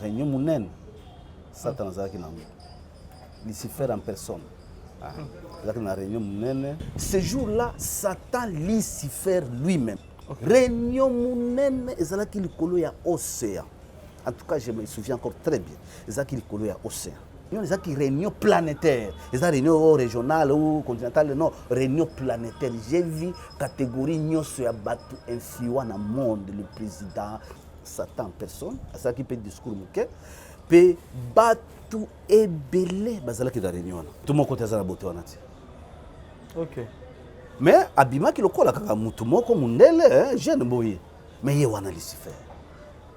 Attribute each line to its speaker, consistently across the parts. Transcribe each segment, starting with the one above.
Speaker 1: réunion monene Satan azalaki na Lucifer en personne. Azalaki na réunion monene. Ce jour-là, Satan Lucifer lui-même. Réunion monene ezalaki likolo ya océan. En tout cas, je me souviens encore très bien. Ezalaki likolo ya océan. Ezalaki réunion planétaire. Ezalaki réunion régionale ou continentale, non, réunion planétaire. J'ai vu catégorie nyonso ya batu influent na monde, le président Satan en personne, azalaki pe discours muke. Pe batu ebele bazalaki da réunion. Tout mon côté azala boté wana ti.
Speaker 2: OK.
Speaker 1: Mais abimaki lokola kaka mutu moko mundele, jeune boye. Mais ye wana Lucifer.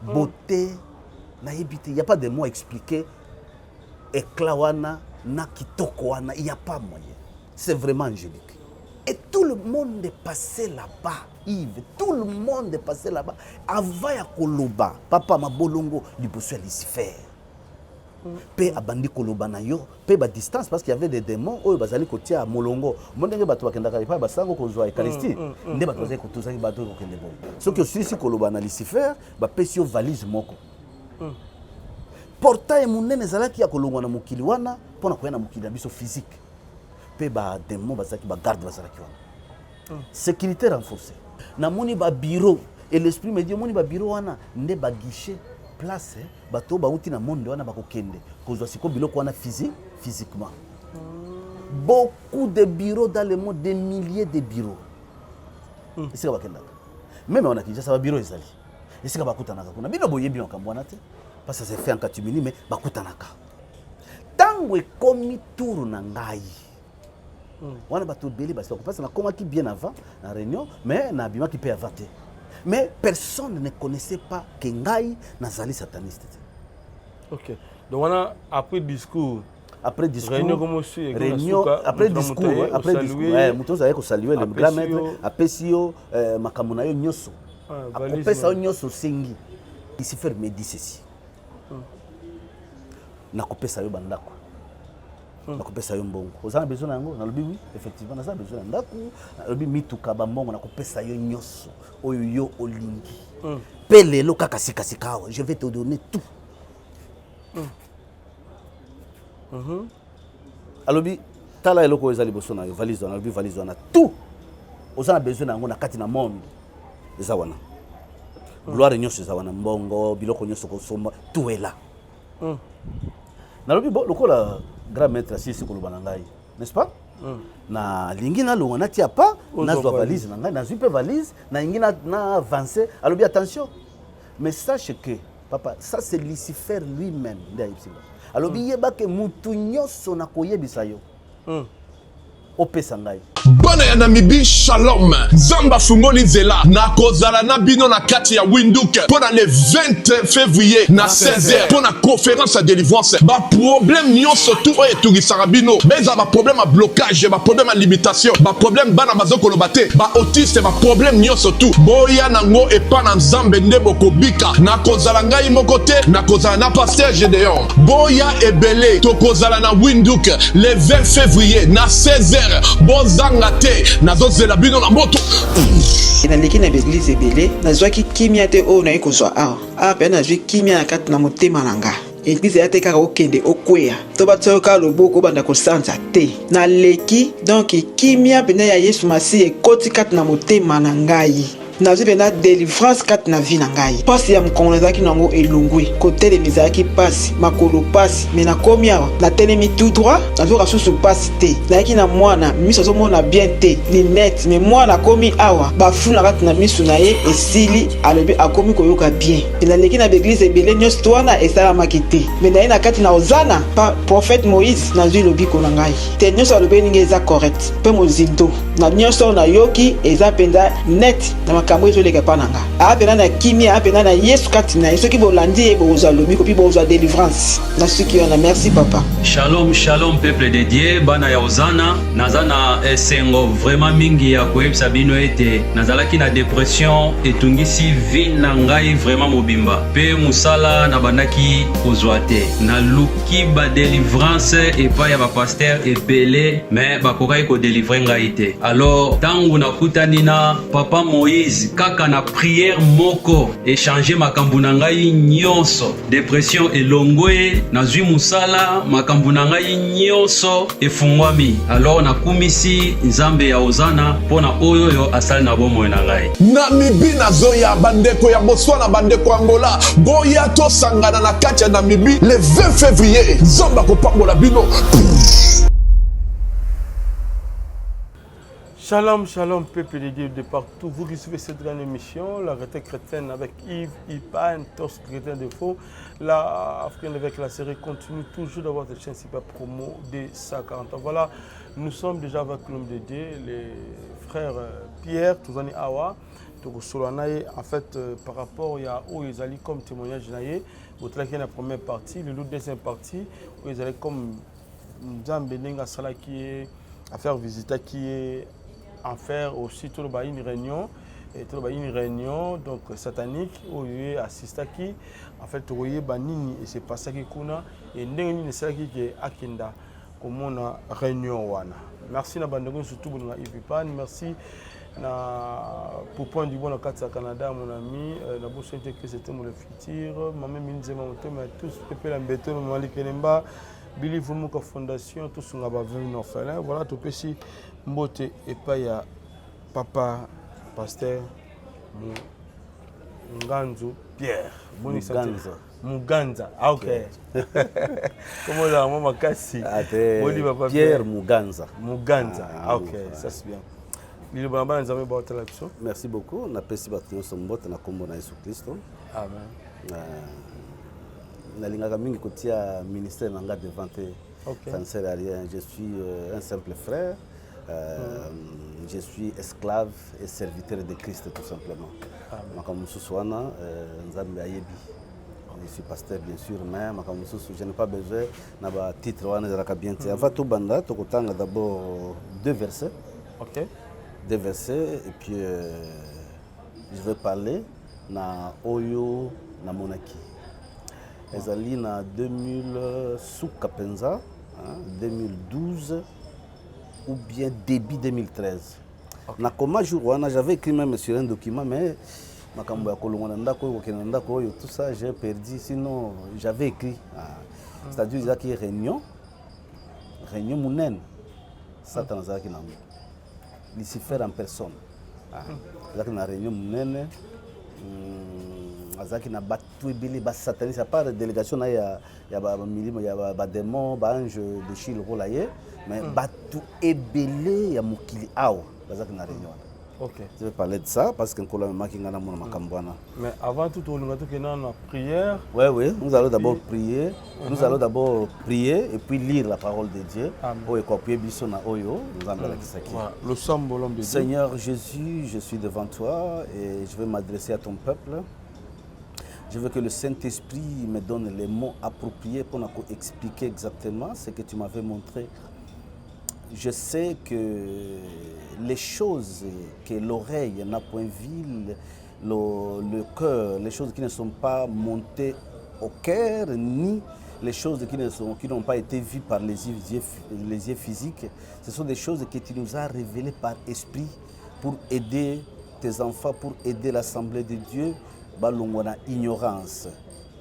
Speaker 1: Beauté na yebite, il y a pas de mots expliqués. Éclat wana na kitoko wana, il y a pas moyen. C'est vraiment angélique. Et tout le monde est passé là-bas. Yves, tout le monde est passé là-bas. Avant ya koloba, papa mabolongo liboso ya Lucifer. Pe abandi koloba na yo, pe ba distance parce qu'il y avait des démons oyo bazali kotia molongo. Mondenge bato bakendaka ipa basango kozwa Eucharistie. Nde bato bazali kotozaki bato kokende bo. Soki osisi koloba na Lucifer, ba pesi yo valise moko. Portail munene ezalaki ya kolongwa na mokili wana pona koya na mokili na biso physique. Pe ba démons bazaki ba garde bazalaki wana. Sécurité renforcée. Na moni ba bureau et l'esprit me dit moni ba bureau wana nde ba guichet place bato bauti na monde wana bakokende kozwa siko biloko wana physiquement. Beaucoup de bureaux dans le monde, des milliers de bureaux. Ici ka bakenda. Même on a dit ça va bureau ezali. Ici ka bakutanaka kuna bino boyebi makambwana te parce que c'est fait en catimini mais bakutanaka. Tango ekomi tour na ngai. Wana bato beli basi parce que na komaki bien avant la réunion mais na bima ki peut avater. Mais personne ne connaissait pas que ngai nazali sataniste.
Speaker 2: OK. Donc on a après discours
Speaker 1: réunion après discours muto za ko saluer le grand maître apesio makamuna yo nyoso apesa yo nyoso singi ici faire me dit ceci na kopesa yo bandako na kopesa yo mbongo ozana besoin nango na lobi oui effectivement na za besoin ndako na lobi mituka ba mbongo na kopesa yo nyoso oyo yo olingi pele lo kaka sika je vais te donner tout. Alobi tala eloko ezali boso na yo valise wana, alobi valise wana tout ozana besoin nango na kati na monde eza wana. Gloire nyonso eza wana, mbongo biloko nyonso kosomba tout est là. Nalobi bo lokola grand maître asisi koloba na ngai, n'est-ce pas? Na lingi na longa na tia pas na zo valise na ngai na zupe valise na lingi na avancer. Alobi attention. Mais sache que papa, ça c'est Lucifer lui-même ndaipsinga. Alobi yeba ke mutu nyonso na koyebisa yo. Opesa ngai.
Speaker 3: Bana ya Namibi Shalom. Zamba fungoli nzela na kozala na bino na kati ya Windhoek pendant le 20 février na 16h pour la conférence de délivrance. Ba problème nyonso tout oyo etungisaka bino. Beza ba problème à blocage, ba problème à limitation, ba problème bana bazoko lobate, ba autiste, ba problème nyonso tout. Boya nango epa na Nzambe nde bokobika. Na kozala ngai moko te, na kozala na pasteur Gédéon. Boya ebele to kozala na Windhoek le 20 février na 16h. Bozanga te nazozela bino na moto.
Speaker 4: Na leki na église ebele nazwaki kimia te o na ikozwa a pe nazwi kimia na kati na motema nanga. Église ya te kaka okende okweya to batsoka loboko banda kosanza te na leki donc kimia pena ya Yesu Masi ekoti kati na motema na ngai. Nazwi pena délivrance kati na vie na ngai. Pasi ya mkongola ki nango elungwi kote mizaki pasi makolo pasi mais na komi awa na telemi tout droit nazoka susu pasi te naiki na mwana miso zo mona bien te ni net mais mwana komi awa bafuna kati na miso na ye esili alobi akomi koyoka bien na leki na église ebele nyonso twana esala makite mais na kati na ozana pa prophète Moïse nazwi lobiko na ngai te nyonso alobi ninge eza correct pe mozindo na nyonso na yoki eza penda net na makambo ezoleka pananga apena na kimia apena na Yesu kati na soki bolandi e bozwa lobiko pi bozwa délivrance na soki wana. Merci papa.
Speaker 5: Shalom shalom peuple de Dieu bana ya ozana nazana esengo vraiment mingi ya koyebisa bino ete nazalaki na dépression etungisi vie na ngai vraiment mobimba pe musala na bandaki kozwa te na luki ba délivrance epa ya ba pasteur ebele mais bakokai ko délivrer ngai te. Alors tangu nakutani na papa Moïse l'église kaka na prière moko échanger makambo na ngai nyonso dépression elongwe nazwi musala makambo na ngai nyonso efungwami alors nakumisi nzambe ya ozana mpona oyo asali na bomoi na ngai
Speaker 3: Namibi nazoya bandeko ya Botswana bandeko Angola boya tosangana na kati ya Namibi le 20 février nzamba kopambola bino.
Speaker 2: Shalom, shalom, peuple de Dieu de partout. Vous qui suivez cette grande émission, la retraite chrétienne avec Yves Ipan, Tos chrétien de faux. La Africaine avec la série continue toujours d'avoir cette chaîne super promo de 140 ans. Voilà, nous sommes déjà avec l'homme de Dieu, les frères Pierre, Touzani Awa, Solanaye. En fait, par rapport à où ils allaient comme témoignage, vous avez la première partie, le deuxième partie, où ils allaient comme Nzambeninga Sala qui est à faire visiter qui est en faire aussi tout une réunion et tout une réunion donc satanique où il assiste qui en fait voyez banini et c'est pas ça qui kuna et ndengini c'est qui est akinda comme on a réunion wana merci na bandeko surtout bonga Ipipan merci na pour point du bon au Canada mon ami na bosse que c'était mon futur maman minzema motema tous peuple la mbeto mali kelemba Billy Vumuka Fondation, tout ce qu'on a vu orphelin. Voilà, tout petit mbote et pas ya papa pasteur Muganzo Pierre. Muganza. Ah ok. Comment là, maman Kassi.
Speaker 1: Pierre Muganza.
Speaker 2: Muganza. Ah ok, ça c'est bien. Billy Bamba nous avons battu là-dessus.
Speaker 1: Merci beaucoup. On apprécie votre sombote na kombo na Yesu Kristo.
Speaker 2: Amen.
Speaker 1: Nalingaka mingi kotia ministère nanga devant te. Ça ne sert à rien. Je suis un simple frère. Je suis esclave et serviteur de Christ tout simplement. Je suis pasteur bien sûr, mais je n'ai pas besoin d'un titre. Avant tout, d'abord deux versets. Deux versets et puis je vais parler na Oyo na Monaki. Ezali na 2000 sous Kapenza, 2012 ou bien début 2013. Na koma jour j'avais écrit même sur un document mais makambo ya kolongona ndako kokena ndako tout ça j'ai perdu sinon j'avais écrit c'est-à-dire il y a qui réunion munene Satan azaki na Lucifer en personne. Azaki na réunion munene azaki na batu ebele ba sataniste à part délégation na ya ba milimo ya ba démon ba ange de Chil rolaye mais batu ebele ya mokili awa azaki na réunion.
Speaker 2: OK.
Speaker 1: Je vais parler de ça parce que nkola maki ngana mona makambwana.
Speaker 2: Mais avant tout on va tout na prière.
Speaker 1: Oui, nous allons d'abord prier. Nous allons d'abord prier et puis lire la parole de Dieu. Oyo ko prier biso na oyo nzambe la kisaki.
Speaker 2: Voilà, le symbole de Dieu.
Speaker 1: Seigneur Jésus, je suis devant toi et je vais m'adresser à ton peuple. Je veux que le Saint-Esprit me donne les mots appropriés pour expliquer exactement ce que tu m'avais montré. Je sais que les choses que l'oreille n'a point vues, le cœur, les choses qui ne sont pas montées au cœur, ni les choses qui n'ont pas été vues par les yeux physiques, ce sont des choses que tu nous as révélées par esprit pour aider tes enfants, pour aider l'Assemblée de Dieu. Balongona ignorance.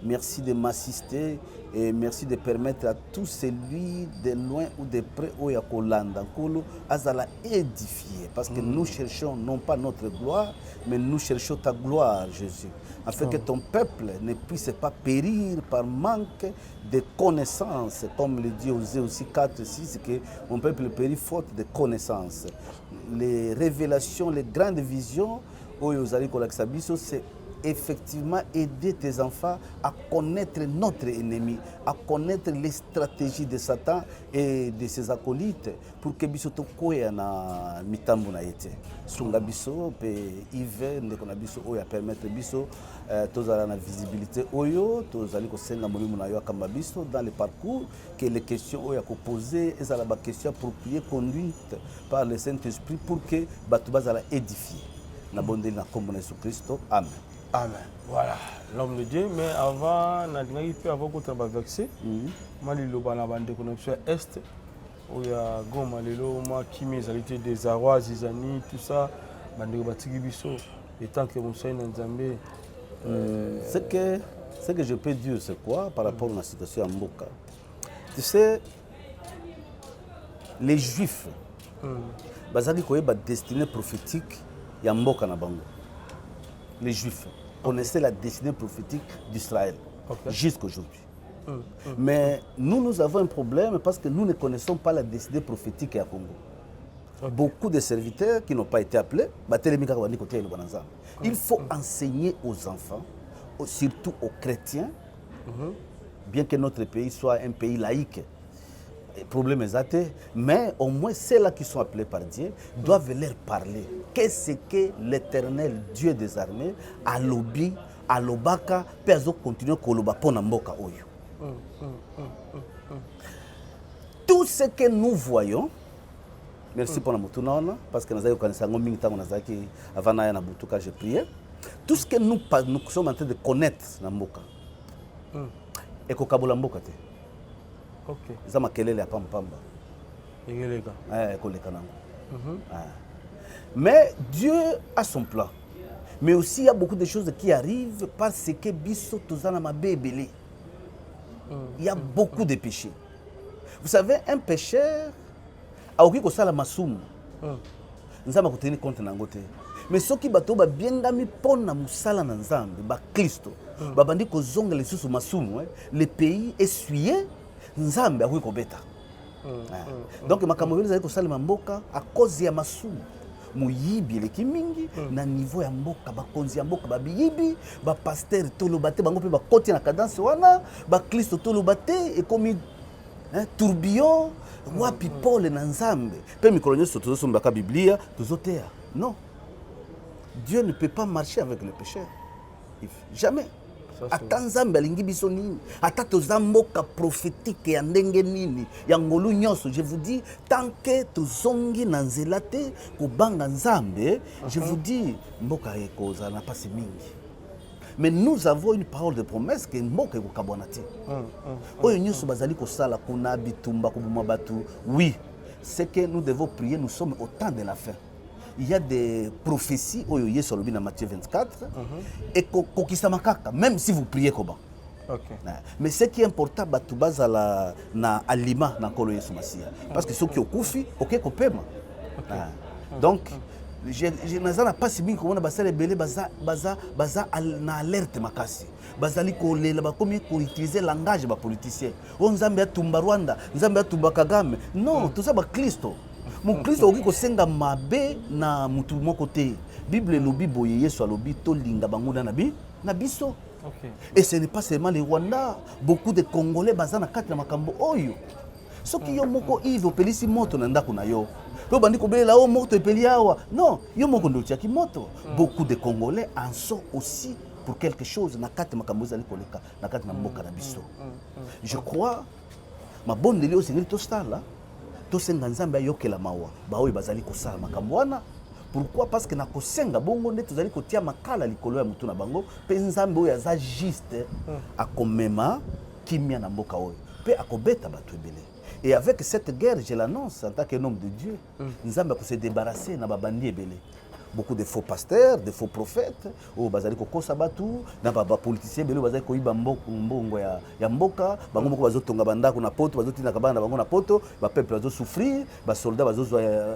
Speaker 1: Merci de m'assister et merci de permettre à tout celui de loin ou de près au Yakolanda Kolo azala édifier parce que nous cherchons non pas notre gloire mais nous cherchons ta gloire Jésus afin que ton peuple ne puisse pas périr par manque de connaissances comme le dit Osée aussi 4-6 que mon peuple périt faute de connaissances. Les révélations, les grandes visions Oyozali Kolaksabiso c'est effectivement aider tes enfants à connaître notre ennemi, à connaître les stratégies de Satan et de ses acolytes pour que biso to koya na mitambo na yete. Sunga biso pe Yves ndeko na biso oya permettre biso tozala na visibilité oyo tozali ko senga molimo na yo kamba biso dans le parcours que les questions oya ko poser ezala ba questions appropriées conduites par le Saint-Esprit pour que batu bazala édifier. Na bondeli na kombo na Jésus Christ. Amen.
Speaker 2: Amen. Voilà, l'homme de Dieu. Mais avant, il peut avoir un travail vexé. Malilo bana bande connexion est où il y a Goma lelo ma kimi zalité des arrois zizani tout ça bande batiki biso Et tant que Moussaï Nzambé...
Speaker 1: Ce que je peux dire, c'est quoi par rapport à la situation à Mboka? Tu sais, les Juifs, bazali koyeba destinée prophétique ya Mboka na bango. Les Juifs connaissaient la destinée prophétique d'Israël jusqu'à aujourd'hui. Mais nous avons un problème parce que nous ne connaissons pas la destinée prophétique à Congo. Beaucoup de serviteurs qui n'ont pas été appelés, il faut enseigner aux enfants, surtout aux chrétiens, bien que notre pays soit un pays laïque. Problème exact, mais au moins ceux-là qui sont appelés par Dieu doivent leur parler. Qu'est-ce que l'Éternel Dieu des armées a lobby, a lobaka, peut continuer à loba pour Mboka Oyo. Tout ce que nous voyons, merci pour la moutouna, parce que nous avons connaissé avant na Butuka, j'ai prié. Tout ce que nous sommes en train de connaître dans Mboka, et que Kabola Mboka.
Speaker 2: Ok.
Speaker 1: Ça m'a kelele à Pampamba. Mais Dieu a son plan. Mais aussi il y a beaucoup de choses qui arrivent parce que biso tozana mabébélé. Il y a beaucoup de péchés. Vous savez, un pécheur a oublié que ça la masumu. Nous avons tenu compte nangote. Mais ceux qui bato ba biengami pona musala na Nzambe ba Kristo. Ba bandi ko zonga les sous masumu, le pays essuyé. Nzambe akui kobeta. Donc makambo vile zali kosalema mboka a cause ya masumu. Muyibi eleki mingi na niveau ya mboka bakonzi ya mboka babiyibi ba pasteur toloba te bango pe bakoti na cadence wana ba Kristo toloba te ekomi tourbillon wapi Paul na Nzambe pe mikolo nyonso tozosombaka Biblia tozotea. Non. Dieu ne peut pas marcher avec le pécheur. Jamais. Ata Nzambe alingi biso nini, ata toza mboka prophétique ya ndenge nini ya ngolu nyonso, je vous dis tant que tozongi na nzela te kobanga Nzambe, je vous dis mboka ekoza na pasi mingi. Mais nous avons une parole de promesse que mboka ekokabwana te. Oyo nyonso bazali kosala kuna bitumba kobuma batu. Oui, c'est que nous devons prier, nous sommes au temps de la fin. Il y a des prophéties, dans Matthieu 24, et même si vous priez comme mais ce qui est important, c'est na alima na kolo Yesu Masia. Parce que ceux qui ont koufi, ok, kopema. Donc, je n'ai pas si bien comment on a belé baza na alerte makasi. Bazali ko lela ba komi ko utiliser langage ba politicien. On Nzambe atumba Rwanda, Nzambe atumba Kagame. Non, tout ça ba Kristo. Mon Christ oki ko senga mabe na mutu moko te. Bible lobi boye Yesu alobi to linga banguna na biso. Et ce n'est pas seulement les Rwandais, beaucoup de Congolais bazana kati na makambo oyo. Soki yo moko ivo pelisi moto na ndako na yo. To bandi ko belela o moto epeli awa. Non, yo moko ndo tiaki moto. Beaucoup de Congolais en sont aussi pour quelque chose na kati makambo zali koleka na kati na mboka na biso. Je crois ma bonne lelo sengeli to stala. Tosenga Nzambe ayokela mawa baoyo bazali kosala makambo wana. Pourquoi? Parce que na kosenga bongo nde tozali kotia makala likolo ya mutu na bango pe Nzambe oyo aza juste akomema kimia na mboka oyo pe akobeta batu ebele. Et avec cette guerre, je l'annonce en tant qu'un homme de Dieu, Nzambe ko se débarrasser na babandi ebele. Beaucoup de faux pasteurs, de faux prophètes, au bazali ko kosa batu, na ba politiciens belo bazali ko iba mbongo ya mboka, bango moko bazotonga bandako na poto, bazotina kabana bango na poto, ba peuple bazo souffrir, ba soldats bazo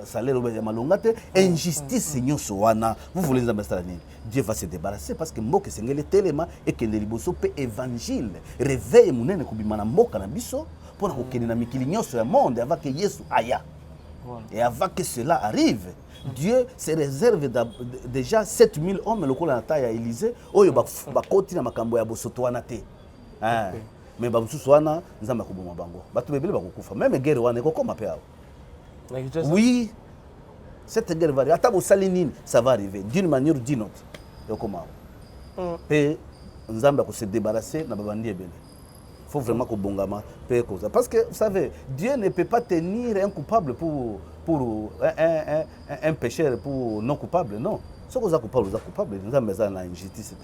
Speaker 1: salaire ya malonga te, injustice nyonso wana. Vous voulez Nzambe sala nini? Dieu va se débarrasser parce que mboka sengele telema et que le liboso pe évangile, réveil munene kubima na mboka na biso pour na kokende na mikili nyonso ya monde avant que Yesu aya. Et avant que cela arrive, Dieu se réserve déjà 7000 hommes lokola na taille à Élysée oyo bakoti na makambo ya bosoto wana te. Mais ba mususu wana Nzambe akoboma bango. Batu bebele bakokufa. Même guerre wana ekokoma pe awo. Oui, cette guerre va arriver. Ata bosali nini, ça va arriver d'une manière ou d'une autre. Ekokoma awo. Et Nzambe ko se débarrasser na babandi ebele. Faut vraiment que bongama paye cause. Parce que vous savez, Dieu ne peut pas tenir un coupable pour un pécheur pour non coupable, non. Ce que vous êtes coupable, nous avons besoin d'injustice.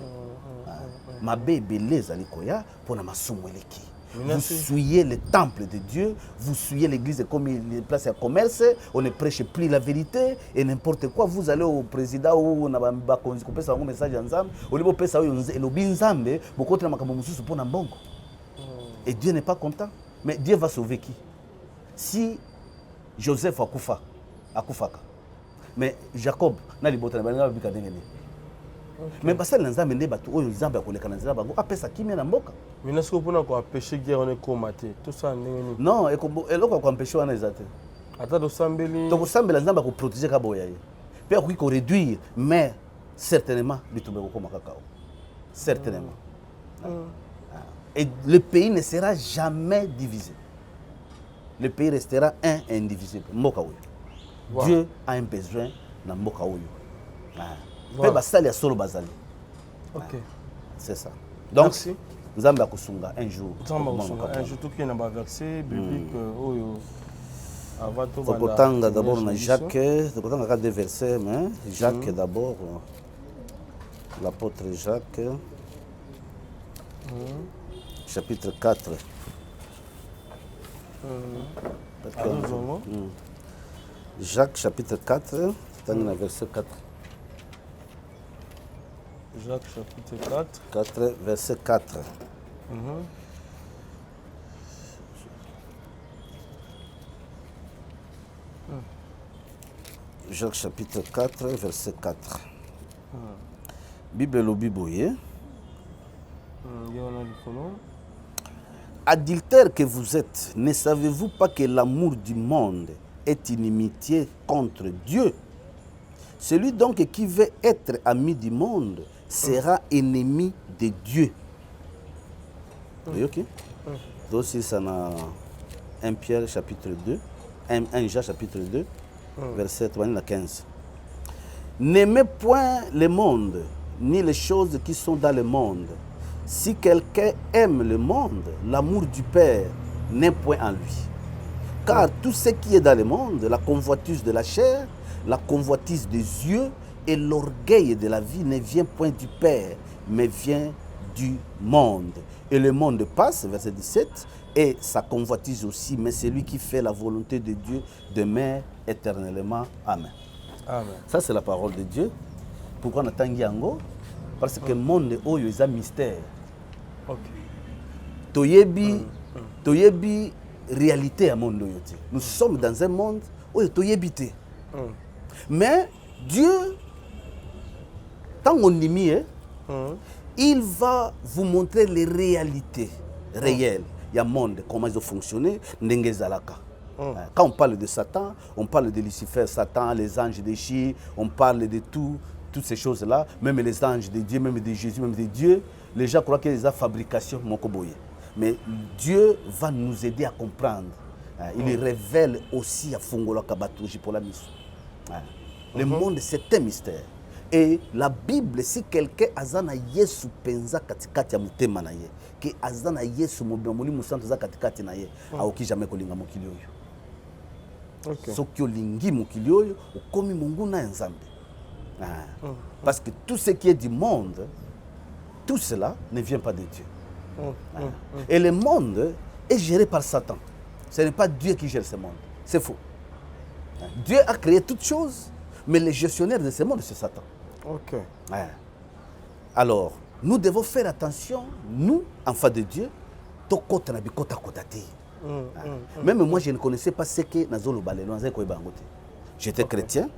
Speaker 1: Ma bébé les alikoya pour na masumu eleki. Vous souillez le temple de Dieu, vous souillez l'église comme une place à commerce, on ne prêche plus la vérité et n'importe quoi. Vous allez au président ou on a un message ensemble, au niveau pesa et l'obinzambe, beaucoup de makambo mususu pour n'ambongo. Et Dieu n'est pas content. Mais Dieu va sauver qui? Si Joseph akufaka, mais Jacob na libota na bana bika dengene. Mais parce que l'ensemble des bateaux, aux ensembles à collecter l'ensemble, bango après ça qui mène en boca.
Speaker 2: Mais n'est-ce que pour nous quoi pêcher guerre on est combatté tout ça n'est.
Speaker 1: Non, et là quoi pêcher on a exacté.
Speaker 2: Attends sambeli.
Speaker 1: Donc ensemble l'ensemble pour protéger kaboya. Puis après qu'on réduire, mais certainement bitumbe comme cacao. Certainement. Et le pays ne sera jamais divisé. Le pays restera un et indivisible. Mboka oyo. Dieu a un besoin dans mboka oyo. Pe basali ya solo bazali.
Speaker 2: OK.
Speaker 1: C'est ça. Donc
Speaker 2: merci.
Speaker 1: Nzamba kusunga un jour.
Speaker 2: Nzamba kusunga un jour tout qui na ba verset biblique oyo. Avant tout
Speaker 1: banda. Tokotanga d'abord na Jacques, tokotanga ka deux versets mais Jacques d'abord. L'apôtre Jacques. Chapitre 4. Jacques chapitre 4, verset 4.
Speaker 2: Jacques chapitre 4.
Speaker 1: 4, verset 4. Jacques chapitre 4, verset 4. Bible Biboye. Adultère que vous êtes, ne savez-vous pas que l'amour du monde est inimitié contre Dieu? Celui donc qui veut être ami du monde sera ennemi de Dieu. Ok? Donc si ça n'a 1 Pierre chapitre 2, 1 Jean chapitre 2, verset 15. N'aimez point le monde, ni les choses qui sont dans le monde. Si quelqu'un aime le monde, l'amour du Père n'est point en lui. Car tout ce qui est dans le monde, la convoitise de la chair, la convoitise des yeux et l'orgueil de la vie ne vient point du Père, mais vient du monde. Et le monde passe, verset 17, et sa convoitise aussi, mais celui qui fait la volonté de Dieu demeure éternellement. Amen.
Speaker 2: Amen. Ça,
Speaker 1: c'est la parole de Dieu. Pourquoi on attend Yango? Parce que le monde est un mystère. Toyebi réalité à monde. Nous sommes dans un monde où toyebité. Mais Dieu, tant on y met, il va vous montrer les réalités réelles. Il y a un monde, comment ils ont fonctionné, quand on parle de Satan, on parle de Lucifer, Satan, les anges déchus, on parle de toutes ces choses-là, même les anges de Dieu, même de Jésus, même de Dieu. Les gens croient qu'il y a des fabrications, mais Dieu va nous aider à comprendre. Il révèle aussi à Fongola Kabatouji pour la mission. Le monde, c'est un mystère. Et la Bible, si quelqu'un azana Yesu penza katikati ya mutema na ye, que azana Yesu mobimoli musanto za katikati na ye, aoki jamais kolinga mokili oyo. Soki olingi mokili oyo, okomi mungu na nzambe. Parce que tout ce qui est du monde, tout cela ne vient pas de Dieu. Et le monde est géré par Satan. Ce n'est pas Dieu qui gère ce monde. C'est faux. Dieu a créé toutes choses, mais le gestionnaire de ce monde, c'est Satan. Alors, nous devons faire attention, nous, enfants de Dieu, même moi, je ne connaissais pas ce que Nazolo Balelo. J'étais chrétien,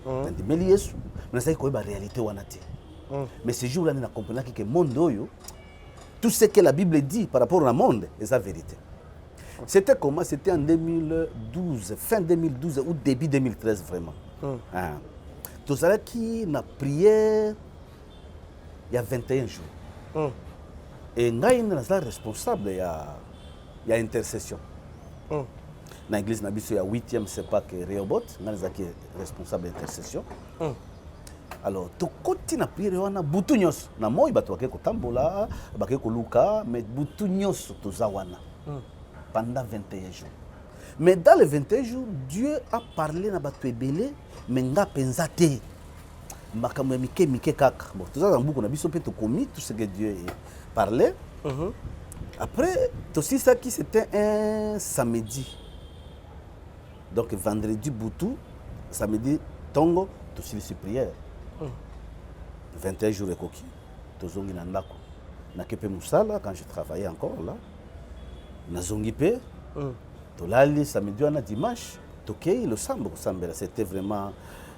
Speaker 1: mais je ne savais pas la réalité. Mais ce jour-là, nous avons compris que le monde, tout ce que la Bible dit par rapport au monde, est la vérité. C'était comment? C'était en 2012, fin 2012 ou début 2013 vraiment. Tout ça qui n'a prière il y a 21 jours. Et nous sommes responsables, il y a intercession. Dans l'église, il y a 8e, c'est pas que Réobot, nous sommes responsables d'intercession. Alors, tout continue à prier, on a boutunios. Na moi, il y a kotambola, il y a koluka, mais boutunios tozawana. Pendant 21 jours. Mais dans les 21 jours, Dieu a parlé na batu ebele, mais nga penzate. Makamwe mike kaka. Bon, tout ça dans beaucoup na biso pe to commis tout ce que Dieu parlait. Après, aussi ça qui c'était un samedi. Donc vendredi Boutou, samedi Tongo, aussi les prières. 21 jours et coquille. Tozongi Nandako. Nakepe Moussala, quand je travaillais encore là. Nazongi Pe. Tolali, samedi, on a dimanche. Tokei, le sambo. C'était vraiment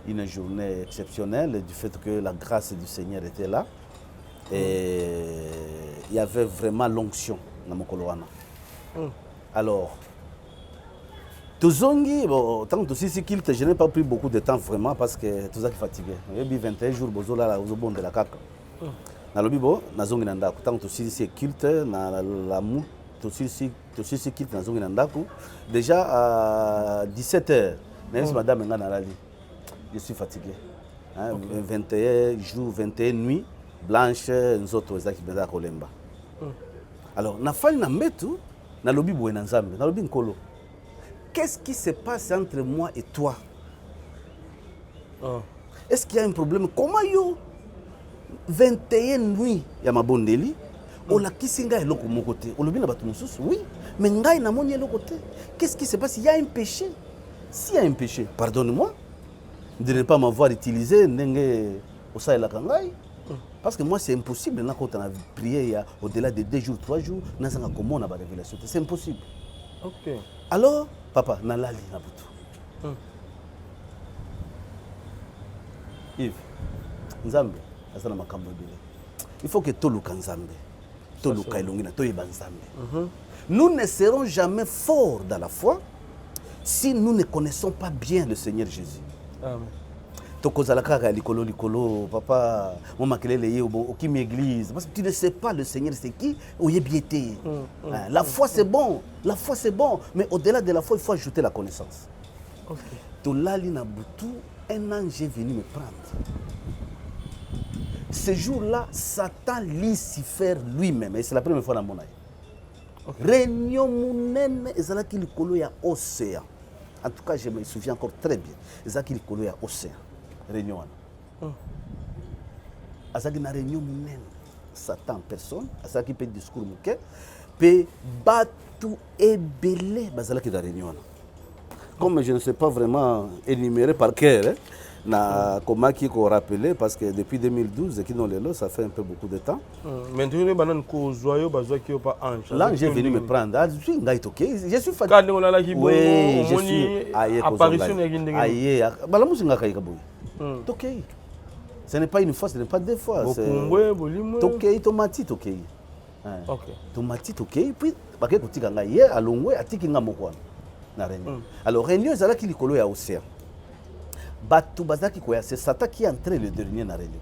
Speaker 1: une journée exceptionnelle du fait que la grâce du Seigneur était là. Et il y avait vraiment l'onction dans mon Koloana. Alors, Tozongi, bon, tant que si kilte, je n'ai pas pris beaucoup de temps vraiment parce que tout ça est fatigué. Il y a 21 jours, bozola la bon de la caca. Na lobi bo, nazongi nandako. Tant que si kilte, na la mou, si kilte nazongi nandako. Déjà à 17h, madame Nganalali. Je suis fatigué. 21 jours, 21 nuits, blanche, nzoto ezaki beza kolemba. Alors, na fali na metu, na lobi bo enanzambe, na lobi nkolo. Qu'est-ce qui se passe entre moi et toi? Est-ce qu'il y a un problème? Comment yo 21 nuits ya mabondeli olakisi ngai eloko moko te olobi na bato mosusu oui mais ngai namoni eloko te. Qu'est-ce qui se passe? Il y a un péché. S'il y a un péché, pardonne-moi de ne pas m'avoir utilisé ndenge osalelaka ngai. Parce que moi c'est impossible na kota na prier au-delà de 2 jours 3 jours nazanga komona ba révélation. C'est impossible.
Speaker 2: OK.
Speaker 1: Alors papa nalali na butu. Yves Nzambe azana makambo ebele. Il faut que toluka Nzambe. Toluka elongi na toyeba Nzambe. Nous ne serons jamais forts dans la foi si nous ne connaissons pas bien le Seigneur Jésus.
Speaker 2: Amen.
Speaker 1: Tokozalaka likolo likolo papa mon makelele ye okimi église parce que tu ne sais pas le Seigneur c'est qui oyebiété. La foi c'est bon, la foi c'est bon, mais au-delà de la foi il faut ajouter la connaissance. OK. Tolali na butu, un ange est venu me prendre. Ce jour-là, Satan Lucifer lui-même, et c'est la première fois dans mon âge. Réunion munene ezalaki likolo ya océan. En tout cas, je me souviens encore très bien. Ezalaki likolo ya océan. Réunion wana. Azaki na réunion munene. Satan en personne, azaki pe discours muke, pe batu ebele bazalaki na réunion wana. Comme je ne sais pas vraiment énumérer par cœur, na comment qui ko rappeler parce que depuis 2012 qui non lelo ça fait un peu beaucoup de temps.
Speaker 2: Maintenant banan ko zoyo bazwa ki pas ange.
Speaker 1: L'ange est venu me prendre. Je suis ngai toké. Je suis fatigué.
Speaker 2: Quand on a la kibo,
Speaker 1: oui, je suis
Speaker 2: apparition ya gindenge.
Speaker 1: Aïe, bala musinga kai kaboy. Toké. Ce n'est pas une fois, ce n'est pas deux fois, c'est toké tomati toké. OK. Tomati toké puis bake kotika ngai ye alongwe atiki nga moko na réunion. Alors réunion ezala ki likolo ya océan. Batu bazaki koya, c'est Satan qui est entré le dernier dans la réunion.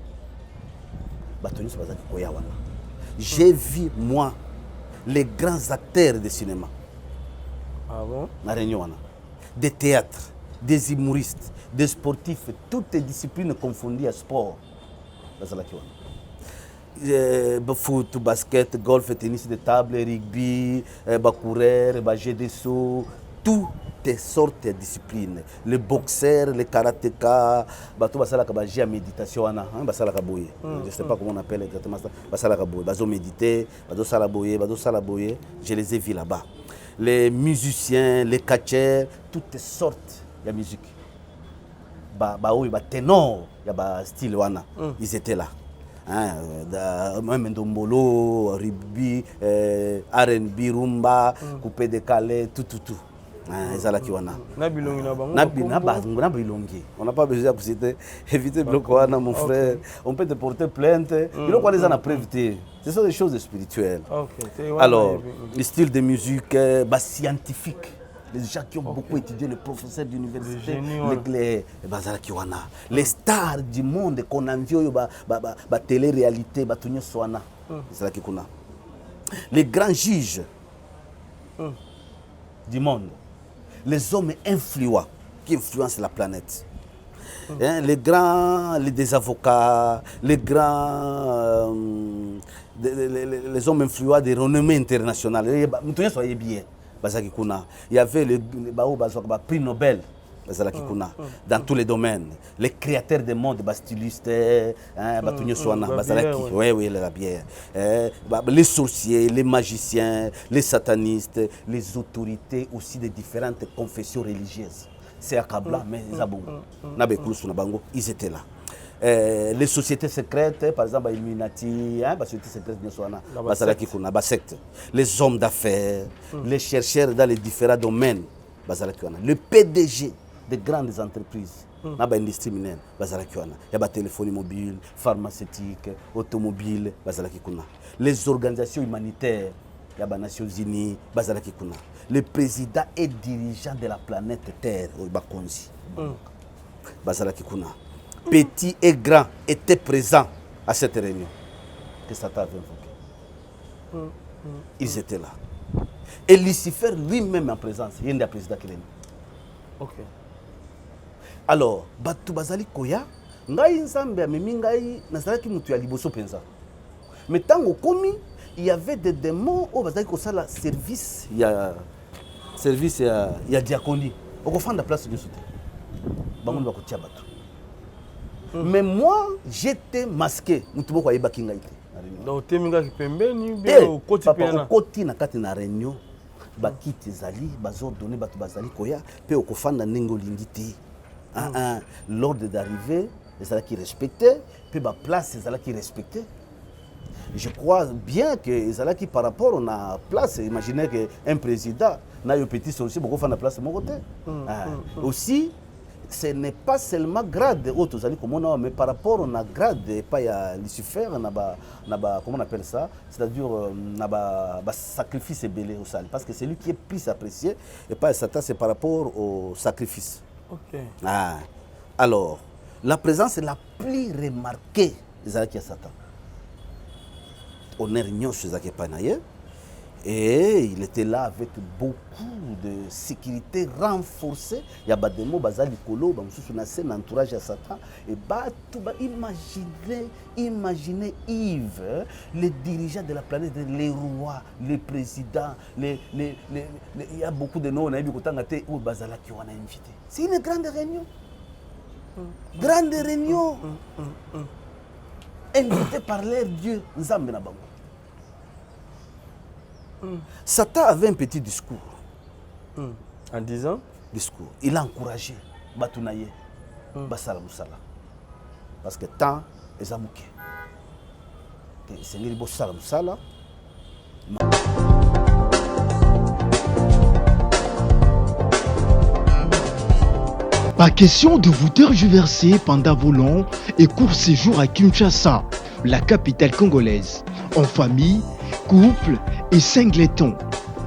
Speaker 1: Batu nyonso bazaki koya wana. J'ai vu moi les grands acteurs de cinéma.
Speaker 2: Ah bon?
Speaker 1: Na réunion wana. Des théâtres, des humoristes, des sportifs, toutes les disciplines confondues à sport. Bazalaki wana. Foot, basket, golf, tennis de table, rugby, coureur, jeu de saut, toutes sortes de disciplines. Les boxeurs, les karatékas, bato basalaka baji à méditation wana, basalaka boye. Je sais pas comment on appelle exactement ça. Basalaka boye, bazo méditer, bazo sala boye, je les ai vus là-bas. Les musiciens, les catcheurs, toutes sortes de musique. Ténor, il y a style wana, ils étaient là. Même Ndombolo, rugby, R&B, rumba, coupé décalé, tout. Ezalaki wana.
Speaker 2: Na bilongi na bango.
Speaker 1: Na bilongi. On n'a pas besoin de citer, éviter bloc wana mon frère. On peut te porter plainte. Biloko wana za na prévité. Ce sont des choses spirituelles. Alors, le style de musique scientifique. Les gens qui ont beaucoup étudié, les professeurs d'université, les stars du monde qu'on a vu, télé-réalité, les grands juges du monde, les hommes influents qui influencent la planète, les avocats, les hommes influents de renommée internationale. Il y avait le prix Nobel bazalaki kuna dans tous les domaines. Les créateurs de monde, stylistes, batunyo soana, bazalaki, oui, la bière. Les sorciers, les magiciens, les satanistes, les autorités aussi des différentes confessions religieuses. C'est Akabla, mais ils étaient là. Les sociétés secrètes, par exemple, Illuminati, sociétés secrètes, les hommes d'affaires, les chercheurs dans les différents domaines, le PDG des grandes entreprises, l'industrie minière, il y a téléphonie mobile, pharmaceutique, automobile, les organisations humanitaires, il y a les Nations Unies, le président et dirigeant de la planète Terre, petit et grand étaient présents à cette réunion que Satan avait invoquée. Ils étaient là. Et Lucifer lui-même en présence, il y a un président qui est là.
Speaker 2: Ok.
Speaker 1: Alors, Batu Bazali Koya, ngai nzambe amemi ngai nazalaki mutu ya liboso penza. Mais tango komi, il y avait des démons au bazali ko sala service ya diaconie. Oko fanda place de soute. Bango ba ko tia batu. Mais moi, j'étais masqué. Mutu boko ayeba kinga ite.
Speaker 2: Donc teminga ki pembeni bien au koti
Speaker 1: pena. Papa koti na kati na réunion. Bakiti zali bazordonner batu bazali koya pe okofanda ningo lingiti. L'ordre d'arrivée, les gens qui respectaient, puis la place, les gens qui respectaient. Je crois bien que les gens qui par rapport à la place, imaginez qu'un président n'a eu petit sorcier pour faire la place de mon côté. Aussi, ce n'est pas seulement grade, mais par rapport à la grade, pas à Lucifer, comment on appelle ça, c'est-à-dire sacrifice et belé au sale. Parce que c'est lui qui est plus apprécié, et pas Satan, c'est par rapport au sacrifice.
Speaker 2: Okay.
Speaker 1: Alors, la présence la plus remarquée de Zaki Satan. On est réunion chez Zaki Panaye et il était là avec beaucoup de sécurité renforcée. Il y a des mots basal Kolo, un entourage à Satan. Et imaginez Yves, les dirigeants de la planète, les rois, les présidents, il y a beaucoup de noms, on a vu où Bazala qui ont invité. C'est une grande réunion. Grande réunion. Invité par leur Dieu, Nzambe na bango. Satan avait un petit discours.
Speaker 2: En disant
Speaker 1: discours. Il a encouragé Batunaye, Basala Moussala. Parce que tant est amouké. C'est un Bossala Moussala.
Speaker 6: Pas question de vous tergiverser pendant vos longs et courts séjours à Kinshasa, la capitale congolaise. En famille, couple et singleton.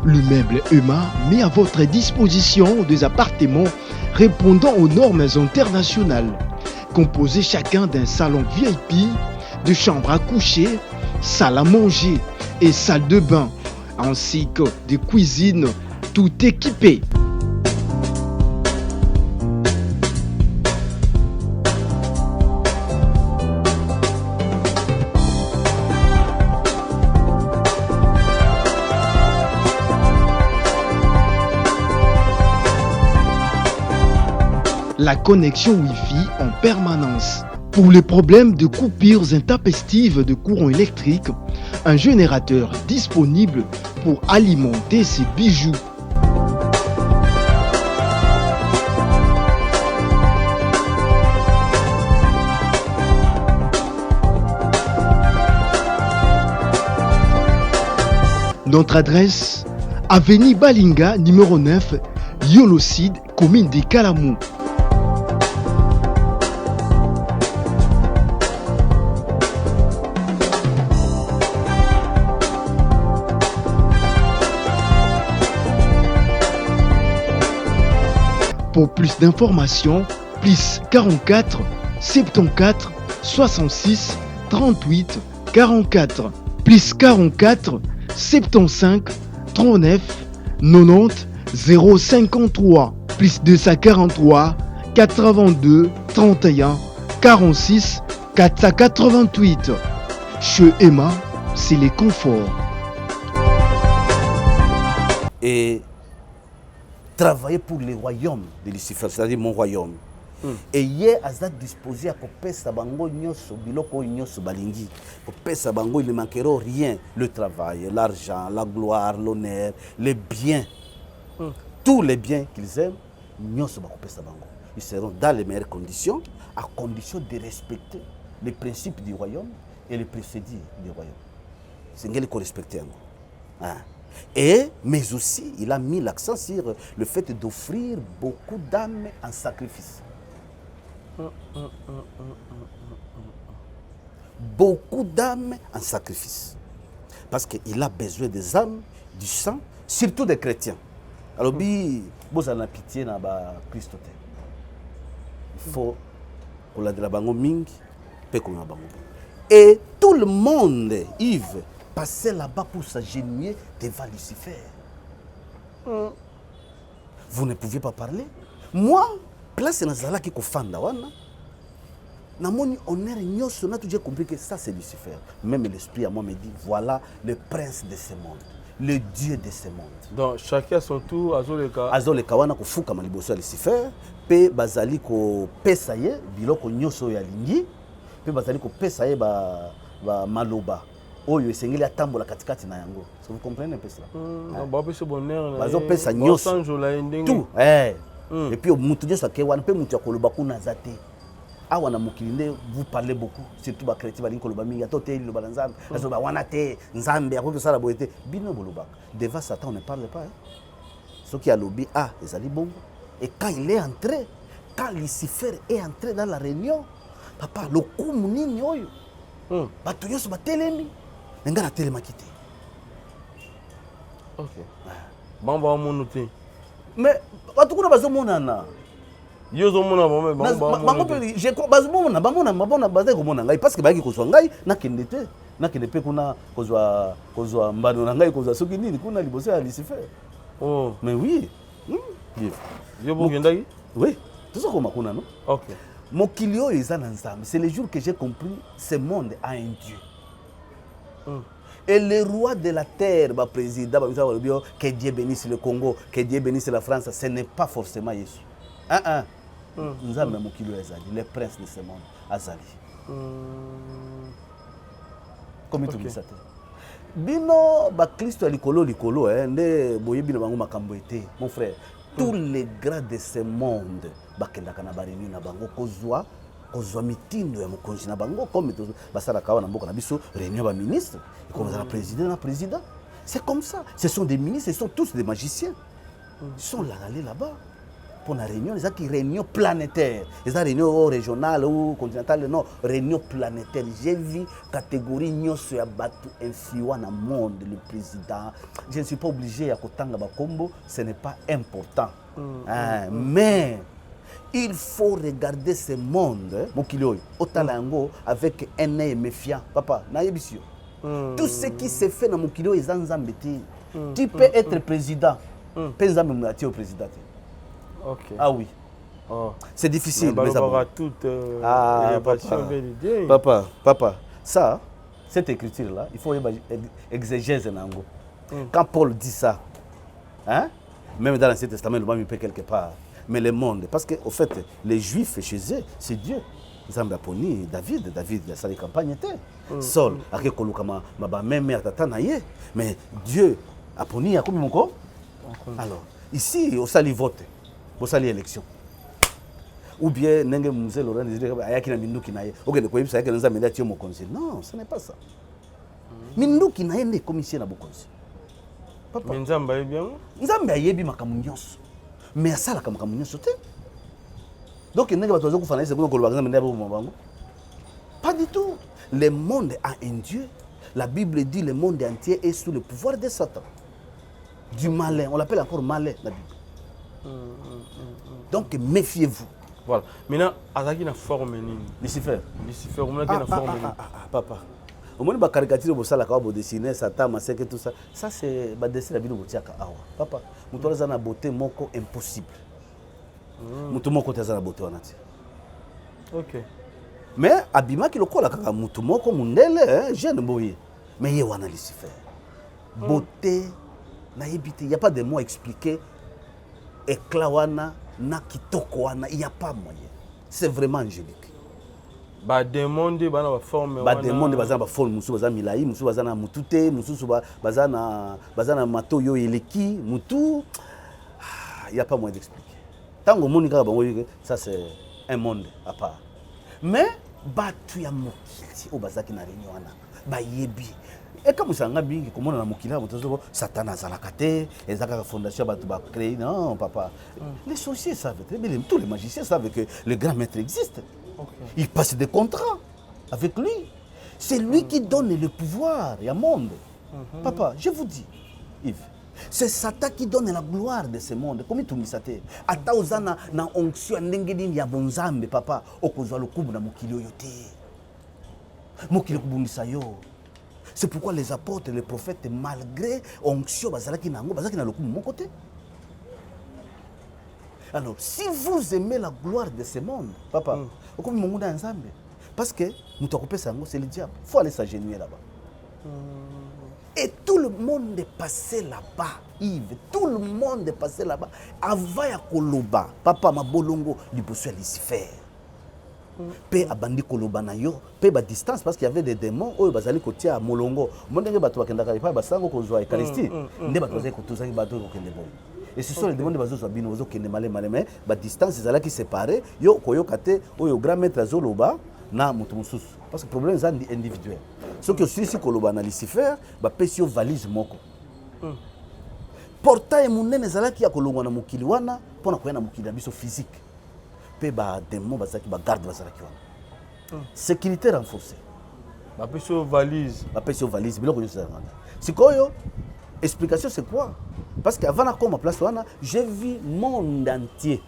Speaker 6: Le meuble Emma met à votre disposition des appartements répondant aux normes internationales. Composés chacun d'un salon VIP, de chambres à coucher, salle à manger et salle de bain, ainsi que de cuisine, tout équipé. La connexion Wi-Fi en permanence. Pour les problèmes de coupures intempestives de courant électrique, un générateur disponible pour alimenter ces bijoux. Notre adresse, avenue Balinga, numéro 9, Yolocide, commune de Kalamou. Pour plus d'informations, plus 44 74 66 38 44, plus 44 75 39 90 053, plus 243 82 31 46 488. Chez Emma, c'est les conforts.
Speaker 1: Et travailler pour le royaume de Lucifer, c'est-à-dire mon royaume. Et hier, Azad disposé à kopesa bango nyoso biloko nyoso balingi. Kopesa bango, il ne manquera rien. Le travail, l'argent, la gloire, l'honneur, les biens. Tous les biens qu'ils aiment, nyoso bakopesa bango. Ils seront dans les meilleures conditions, à condition de respecter les principes du royaume et les procédures du royaume. C'est ce qu'il faut respecter. Mais aussi, il a mis l'accent sur le fait d'offrir beaucoup d'âmes en sacrifice. Beaucoup d'âmes en sacrifice. Parce qu'il a besoin des âmes, du sang, surtout des chrétiens. Alors, vous avez pitié dans Christ. Il faut qu'on ait de la bango ming, et tout le monde, Yves, passait là-bas pour s'agenouiller devant Lucifer. Vous ne pouviez pas parler. Moi, place Nazala qui kofanda wana. Namoni honneur nyoso na j'ai compris que ça c'est Lucifer. Même l'esprit à moi me dit voilà le prince de ce monde, le dieu de ce monde.
Speaker 2: Donc chacun à son tour
Speaker 1: azoleka wana kofuka maliboso ya Lucifer pe bazali ko pesa ye biloko nyoso ya lingi pe bazali ko pesa ye ba maloba. Oyo esengeli atambola katikati na yango. Est-ce que vous comprenez un peu cela?
Speaker 2: Ba pesa bonheur.
Speaker 1: Bazo pesa nyoso. Tout. Et puis mutu nyoso ke wana pe mutu ya koloba kuna zate. Awa na mokili vous parlez beaucoup, surtout ba chrétien balingi koloba mingi atote li loba nzambe. Azoba wana te nzambe akoki sala boyete. Bino bolobaka. Devant Satan on ne parle pas. Ce qui a lobby ezali bongo. Et quand il est entré, quand Lucifer est entré dans la réunion, papa lokumu nini oyo? Bato nyonso batelemi. Nga na telemaki te.
Speaker 2: OK. Bamba mono te.
Speaker 1: Mais bato kuna bazomonana.
Speaker 2: Yozo mona
Speaker 1: bango pe je bazomona bamona baze komona ngai parce que baki kozwa ngai nakende te. Nakende pe kuna kozwa mbano na ngai kozwa soki nini kuna liboso ya Lucifer.
Speaker 2: Oh,
Speaker 1: mais oui.
Speaker 2: Yo bokendaki?
Speaker 1: Oui. Tout ça comme kuna non?
Speaker 2: OK.
Speaker 1: Mokili oyo eza na nzambe. C'est le jour que j'ai compris ce monde a un Dieu. Et le roi de la terre, le président, que Dieu bénisse le Congo, que Dieu bénisse la France, ce n'est pas forcément Jésus. Nous avons même le prince de ce monde, Azali. Comment tu dis ça? Bino, Christ likolo, ne boye bino bango makambo ete, mon frère. Tous les grands de ce monde, bakendaka na bareni na bango kozwa mitindo ya mokonzi na bango comme basala kawa na mboka na biso réunion ba ministre comme ça na président. C'est comme ça. Ce sont des ministres, ce sont tous des magiciens. Ils sont là allés là-bas pour la réunion, les qui réunion planétaire, les réunion régionale ou continentale, non, réunion planétaire. J'ai vu catégorie nyoso ya batu influent dans le monde, le président. Je ne suis pas obligé à kotanga ba kombo, ce n'est pas important. Mais il faut regarder ce monde, avec un œil méfiant. Papa, tout ce qui se fait dans mon kilo est nzambe te. Tu peux être président. Pe nzambe mnati au président.
Speaker 2: OK.
Speaker 1: Ah oui. C'est difficile, mais ça va
Speaker 2: toute
Speaker 1: papa, ça, cette écriture là, il faut exégèse nango. Quand Paul dit ça, hein? Même dans l'Ancien Testament, il va quelque part. Mais le monde, parce qu'au fait, les Juifs chez eux, c'est Dieu. Nzambe aponi David a sa campagne était. Saul, avec kolukama ma mère tata naye, mais Dieu aponi a comme mon corps. Alors, ici au sali vote, au sali élection. Ou bien nenge musée Laurent disait ayaki na minduki naye. OK, ne koyebisa ayaki nzambe ndatio mokonzi. Non, ce n'est pas ça. Minduki naye ne commission na bokonzi.
Speaker 2: Papa, nzambe ayebi bien.
Speaker 1: Nzambe ayebi makambo nyonso. Mais ça la makambo nyonso te. Donc nenge bato bazokufana ese kuna kolobaka nzambe ndabo mabango. Pas du tout. Le monde a un Dieu. La Bible dit le monde entier est sous le pouvoir de Satan. Du malin, on l'appelle encore malin la Bible. Donc méfiez-vous.
Speaker 2: Voilà. Maintenant, azaki na forme nini?
Speaker 1: Lucifer.
Speaker 2: Lucifer, on a na forme nini?
Speaker 1: Papa. Au moins, les caricatures, vous savez, quand vous dessinez, Satan, Masek et tout ça, ça c'est le dessin de la vidéo. Papa, nous avons une beauté moko impossible. Nous avons une beauté.
Speaker 2: OK.
Speaker 1: Mais, Abima qui le colle, nous moko mundele, jeune boy. Mais il y a un Lucifer. Beauté, naïbité, il n'y a pas de mots expliqués. éclat wana na kitoko wana, il y a pas moyen. C'est vraiment angélique.
Speaker 2: Ba demande bana ba forme wana.
Speaker 1: Ba demande bazana ba forme musu bazana milai, musu bazana mutute, musu bazana mato yo eleki, mutu. Il y a pas moyen d'expliquer. Tango monika bango ça c'est un monde à part. Mais batu ya mokili o bazaki na réunion wana ba yebi. Et comme ça nga bingi komona na mokili ba tozo satana zalaka te, ezaka fondation batu ba créer non papa. Les sorciers savent très bien, tous les magiciens savent que le grand maître existe. Okay. Il passe des contrats avec lui. C'est lui qui donne le pouvoir au monde. Papa, je vous dis, Yves, c'est Satan qui donne la gloire de ce monde. Comment tu me dis ça? Ata ozana na onction ndengeni ya bonzambe papa okozwa lokumu na mokili yote. Mokili kubundisa yo. C'est pourquoi les apôtres, les prophètes, malgré onction bazalaki nango bazalaki na lokumu mon côté. Alors, si vous aimez la gloire de ce monde, papa, parce que nous c'est le diable. Il faut aller s'agenouiller là-bas. Et tout le monde est passé là-bas, Yves. Tout le monde est passé là-bas. Avant ya koloba, papa ma bolongo, liboso ya Lucifer. Pe abandi koloba na yo, pe ba distance parce qu'il y avait des démons oyo bazali kotia molongo. Mondenge bato bakendaka pa basango kozwa Eucharistie. Nde bato bazali kotuzaki bato kokende boy. Et ce sont les demandes de Bazo Zabino, Bazo Kende Malé Malé, mais la distance est là qui sépare. Yo Koyo Kate, Oyo grand maître Zoloba, na Mutumusous. Parce que le problème est individuel. Ce que si Koloba na Lucifer, ba pesio valise moko. Portail munene zala qui a kolongwa na mokili wana, pona koya na mokili biso physique. Pe ba démon bazaki ba garde bazala ki wana. Sécurité renforcée.
Speaker 2: Ba pesio valise.
Speaker 1: Ba pesio valise, biloko yosa wana. Sikoyo, explication c'est quoi? Parce qu'avant de ma place, j'ai vu le monde entier.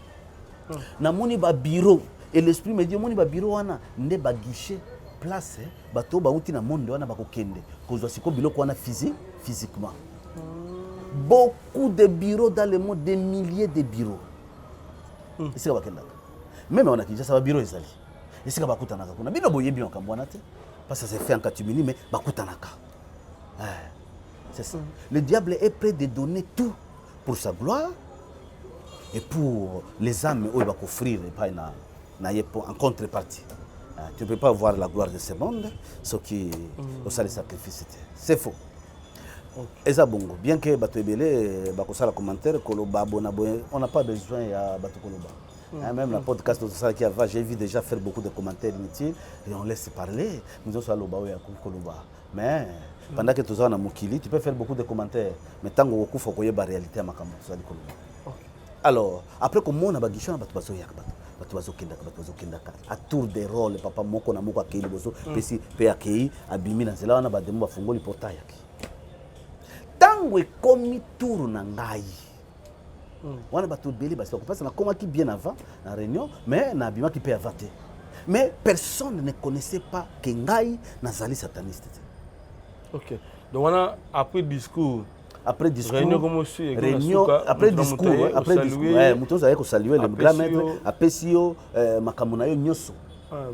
Speaker 1: Na moni ba bureau et l'esprit me dit moni ba bureau wana nde ba guichet place bato ba uti na monde wana ba kokende kozwa siko biloko wana physiquement. Beaucoup de bureaux dans le monde, des milliers de bureaux. Et c'est ba kenda. Même on a dit ça va bureau ezali. Et c'est ba kutanaka kuna bino boye bien kambwana te parce que ça s'est fait en catimini mais ba kutanaka. C'est ça. Le diable est prêt de donner tout pour sa gloire et pour les âmes où il va offrir en contrepartie. Tu ne peux pas voir la gloire de ce monde, ce qui est le sacrifice. C'est faux. Et ça, bon, bien que Bato Ebele, Bakosala commentaire, on n'a pas besoin de Bato Koloba. Même la podcast qui avant, j'ai vu déjà faire beaucoup de commentaires inutiles et on laisse parler. Nous sommes à Koloba. Mais pendant que tu es en Mokili, tu peux faire beaucoup de commentaires. Mais tant que tu faut qu'il y ait la réalité à Makamou. Alors, après que mon abagishan, tu vas à tour de rôle, papa moko na moko akei bozo, pesi pe akei abimi na zela wana ba demo bafungo li portail yaki. Tango ekomi tour na ngai. Wana ba tout beli ba so parce na koma ki bien avant na réunion, mais na abima ki pe avaté. Mais personne ne connaissait pas que ngai nazali sataniste.
Speaker 2: OK. Donc on a après discours.
Speaker 1: Après discours.
Speaker 2: Réunion
Speaker 1: après discours. Mutoza yeko saluer le grand maître apesio makamuna yo nyoso.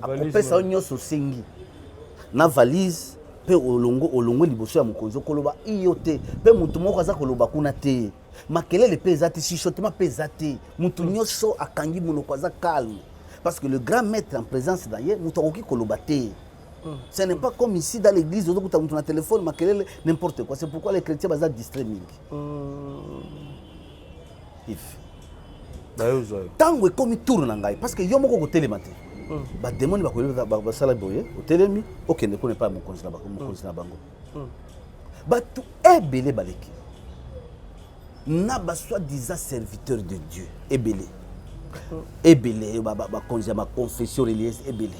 Speaker 1: Apesa nyoso singi. Na valise pe olongo liboso ya mokonzo koloba iyote pe mutu moko aza koloba kuna te. Makelele pe ezati chichotement pe ezati. Mutu nyoso akangi monoko aza calme. Parce que le grand maître en présence d'ailleurs mutu okoki koloba te. Ce n'est pas comme ici dans l'église, où tu as un téléphone, n'importe quoi. C'est pourquoi les chrétiens sont distraits. Tant que comme tourne parce que yo moko télématé. Ba démon ba sala boye, au télémi, OK, ne connaît pas mon conseil na bango. Ba tout ebelé baleki. Na ba soi-disant serviteur de Dieu, ebelé. Ebelé ba conseil ma confession religieuse ebelé.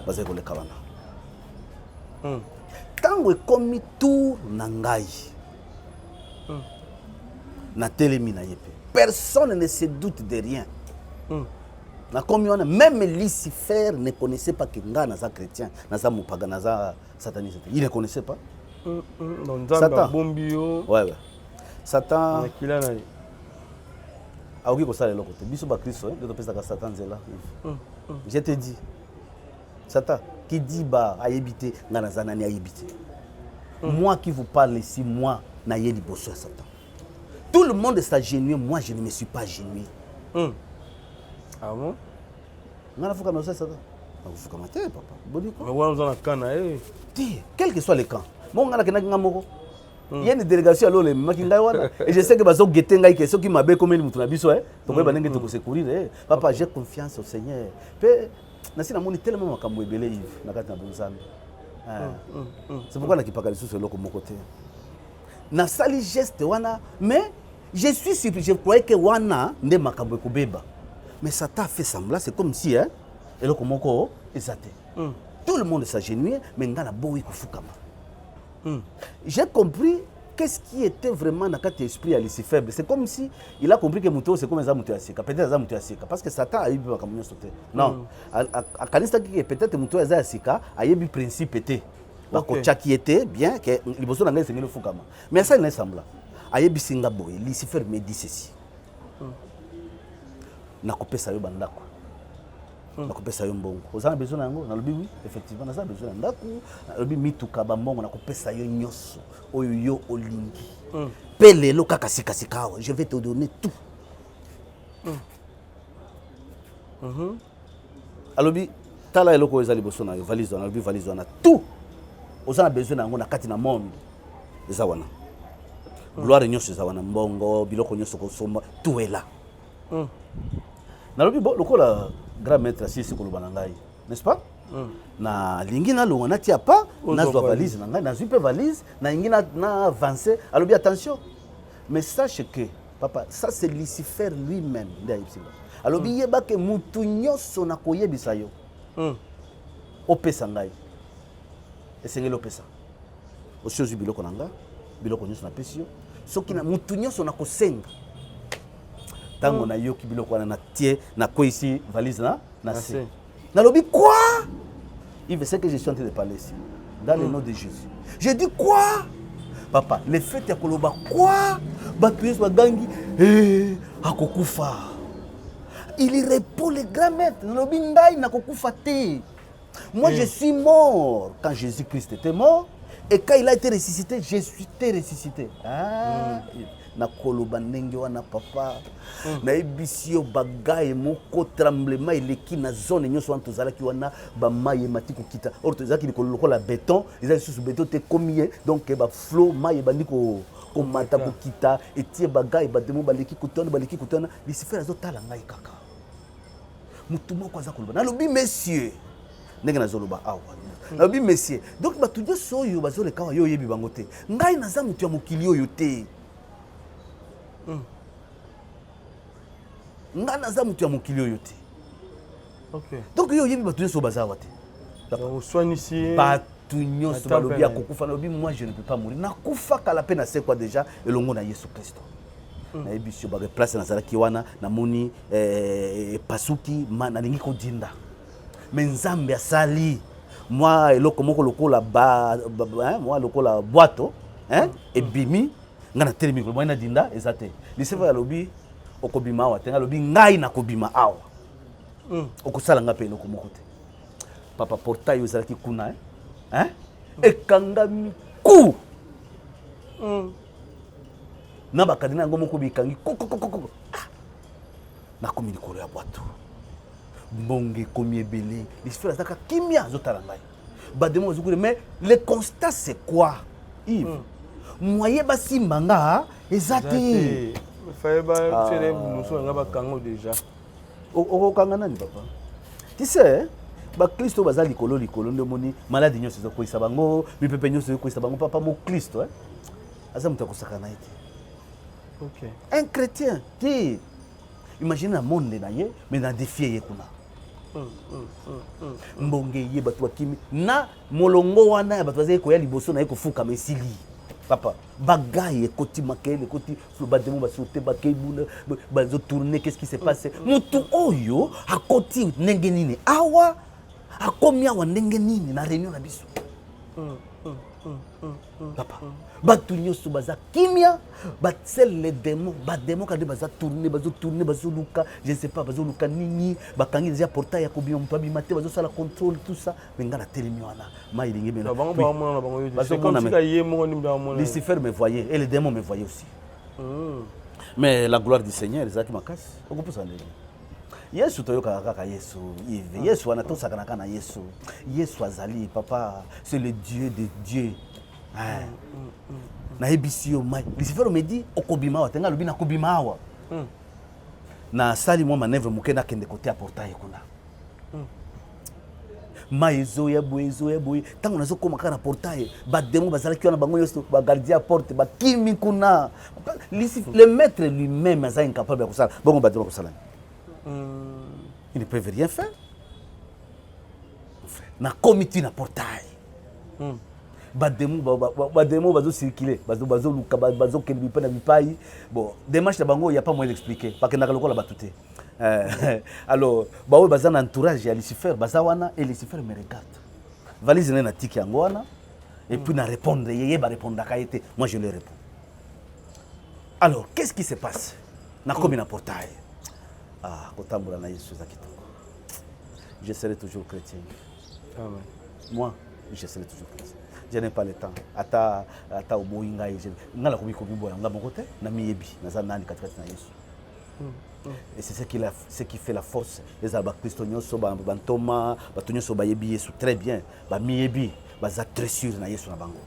Speaker 1: Basé ko le kabana. Tango ekomi tour na ngai. Na telemi na yepe. Personne ne se doute de rien. Na komi wana même Lucifer ne connaissait pas que nga naza chrétien, naza mopaga, naza sataniste. Il ne connaissait pas.
Speaker 2: Satan bombio.
Speaker 1: Ouais. Satan
Speaker 2: akila na.
Speaker 1: Aoki ko sala lokota. Biso ba Kristo, de pesa ka Satan zela. Je te dis Satan, qui dit bah à éviter, moi qui vous parle ici, moi, na yeli bosso Satan. Tout le monde s'agenouille, moi je ne me suis pas agenouillé.
Speaker 2: Ah bon?
Speaker 1: Quel que soit le camp. Il y a une délégation à l'OLE, et je sais que Bazo Getenga, qui est qui m'a comme une moutonabiso, pour secourir. Papa, j'ai confiance au Seigneur. C'est pourquoi on a pas sur le côté. Na sali geste wana, mais je suis surpris, je croyais que wana ne makambo kubeba. Mais ça t'a fait semblant, c'est comme si hein, et le komoko exacté. Tout le monde s'agenouille, mais ngana boui kufukama. J'ai compris qu'est-ce qui était vraiment dans notre esprit à l'issue faible. C'est comme si il a compris que Mouto c'est comme un Mouto Asika. Peut-être un Mouto Asika. Parce que Satan a eu un camion sauté. Non. À Kanista qui peut-être Mouto Asika a eu un principe était. La cocha qui était bien, que il bosse dans le Fukama. Mais ça il n'est semblant. A eu un Singaboy. Lucifer me dit ceci. Na coupé ça yo bandako. Na kopesa yo mbongo. Ozana besoin nango na lobi oui, effectivement na za besoin ndako. Na lobi mituka ba mbongo na kopesa yo nyoso. Oyo yo olingi. Pelelo kaka sika je vais te donner tout. Alobi tala eloko ezali boso na yo valise na lobi valise na tout. Ozana besoin nango na kati na monde. Eza wana. Gloire nyoso eza wana mbongo, biloko nyoso ko somba tout est là. Na lobi bo lokola grand maître assis sur le banangai, n'est-ce pas? Na lingi na longa na tia pas, na zo valise na ngai, na zupe valise, na lingi na avancer. Alors bien attention. Mais sache que papa, ça c'est Lucifer lui-même alors bien yeba que mutu nyoso na koyebisa yo. Opesa ngai. Esengeli opesa. Osio biloko nanga, biloko nyoso na pesio. Soki na mutu nyoso na kosenga. Tango na yoki biloko na tie na ko ici valise na se. Na lobi quoi? Il veut que je suis en train de parler ici dans le nom de Jésus. J'ai dit quoi? Papa, le fait ya koloba quoi? Batuye wa gangi akokufa. Il répond le grand maître, na lobi ngai na kokufa te. Moi je suis mort quand Jésus-Christ était mort et quand il a été ressuscité, je suis ressuscité. Na koloba ndenge wana papa na ebisio bagaye moko tremblement eleki na zone nyoso wana tozalaki wana bamaye mati kokita or tozalaki likolo lokola béton ezali susu béton te komie donc ba flow maye bandi komata kokita etie bagaye bademo baleki kutana Lucifer azotala ngai kaka mutu moko aza koloba nalobi messieurs ndenge nazoloba awa nalobi messieurs donc batu nyonso oyo bazoleka yo yebi bango te ngai naza mutu ya mokili oyo te. Ngana za mutu ya mokili oyo te.
Speaker 2: OK.
Speaker 1: Donc yo yebi batu nyonso bazawa te.
Speaker 2: Donc soigne ici.
Speaker 1: Batu nyonso balobi akokufa na lobi moi je ne peux pas mourir. Nakufa kala pe na se quoi déjà elongo na Yesu Kristo. Na ebisio ba place na zalaki wana na moni pasuki na lingi ko dinda. Mais Nzambe asali moi eloko moko lokola moi lokola boato ebimi ngana telemi ko mwana dinda ezate. Liseva ya lobi okobima awa te ngalobi ngai na kobima awa. Okosala nga pe eloko moko te. Papa portail ozalaki kuna ekangami ku. Na bakadina ngo moko bikangi koko. Na komi likolo ya bwato. Mbonge komi ebele. Liseva zaka kimia zotala ngai. Bademo zukule mais le constat c'est quoi? Yves. Moyen basi manga ezate.
Speaker 2: Fallait pas faire nous sommes là kango déjà.
Speaker 1: O kanga nani papa? Tu sais, ba Kristo bazali likolo nde moni maladi nyonso zo koisa bango, mipepe nyonso zo koisa bango papa mo Kristo Aza muta kosaka na ete.
Speaker 2: OK.
Speaker 1: Un chrétien qui imagine un monde na ye mais na défier ye kuna. Mbonge ye batu akimi na molongo wana ya batu bazali koya liboso na ye kofuka mesili. Papa, bagaille koti makele koti flobademo basote bakebula bazo tourner qu'est-ce qui s'est passé? Mutu oyo akoti ndenge nini awa akomi awa ndenge nini na réunion na biso. Papa, batu nyoso baza kimia batsel les démons bademo kade baza tourner bazo luka je ne sais pas bazo luka nini bakangi déjà portail ya kobima mutu abimate bazo sala contrôle tout ça menga na telemi wana mai lingi bela
Speaker 2: c'est comme si
Speaker 1: Lucifer me voyait et les démons me voyaient aussi. Mais la gloire du Seigneur, ezaki makasi. Okupusa ndenge. Yesu toyoka kaka Yesu, Yves. Yesu anatosaka na kana Yesu. Yesu azali papa, c'est le Dieu de Dieu. Na ebisi yo mai. Lucifer me dit okobima wa tenga lobina kobima wa. Na sali moi manœuvre mukena kende côté à portail kuna. Maizoya boy tango nazo koma kana portail ba demo bazala kiona bango yosto ba gardien porte ba kimi kuna le maître lui-même est incapable de ça bongo ba demo ko sala il ne peut rien faire na comité na portail ba demo bazo circuler bazo luka bazo kebi pa na bipai bon démarche na bango il y a pas moyen d'expliquer parce que na lokola batuté. Alors, bah oui, bazan entourage à Lucifer, bazawana et Lucifer me regarde. Valise na tiki yangoana et puis na répondre, yeye ba répondre kaité. Moi je lui réponds. Alors, qu'est-ce qui se passe? Na comme na portail. Ah, kotambula na Yesu za kitoko. Je serai toujours chrétien.
Speaker 2: Amen.
Speaker 1: Moi, je serai toujours chrétien. Je n'ai pas le temps. Ata oboinga je ngala ko biko bibo nga mokote na miyebi na za nani katikati na Yesu. Et c'est ce qui fait la force. Les albacristonnions sont bantoma, batonnions sont bayebi Yesu très bien. Ba miyebi, ba za très sûr na Yesu na bango.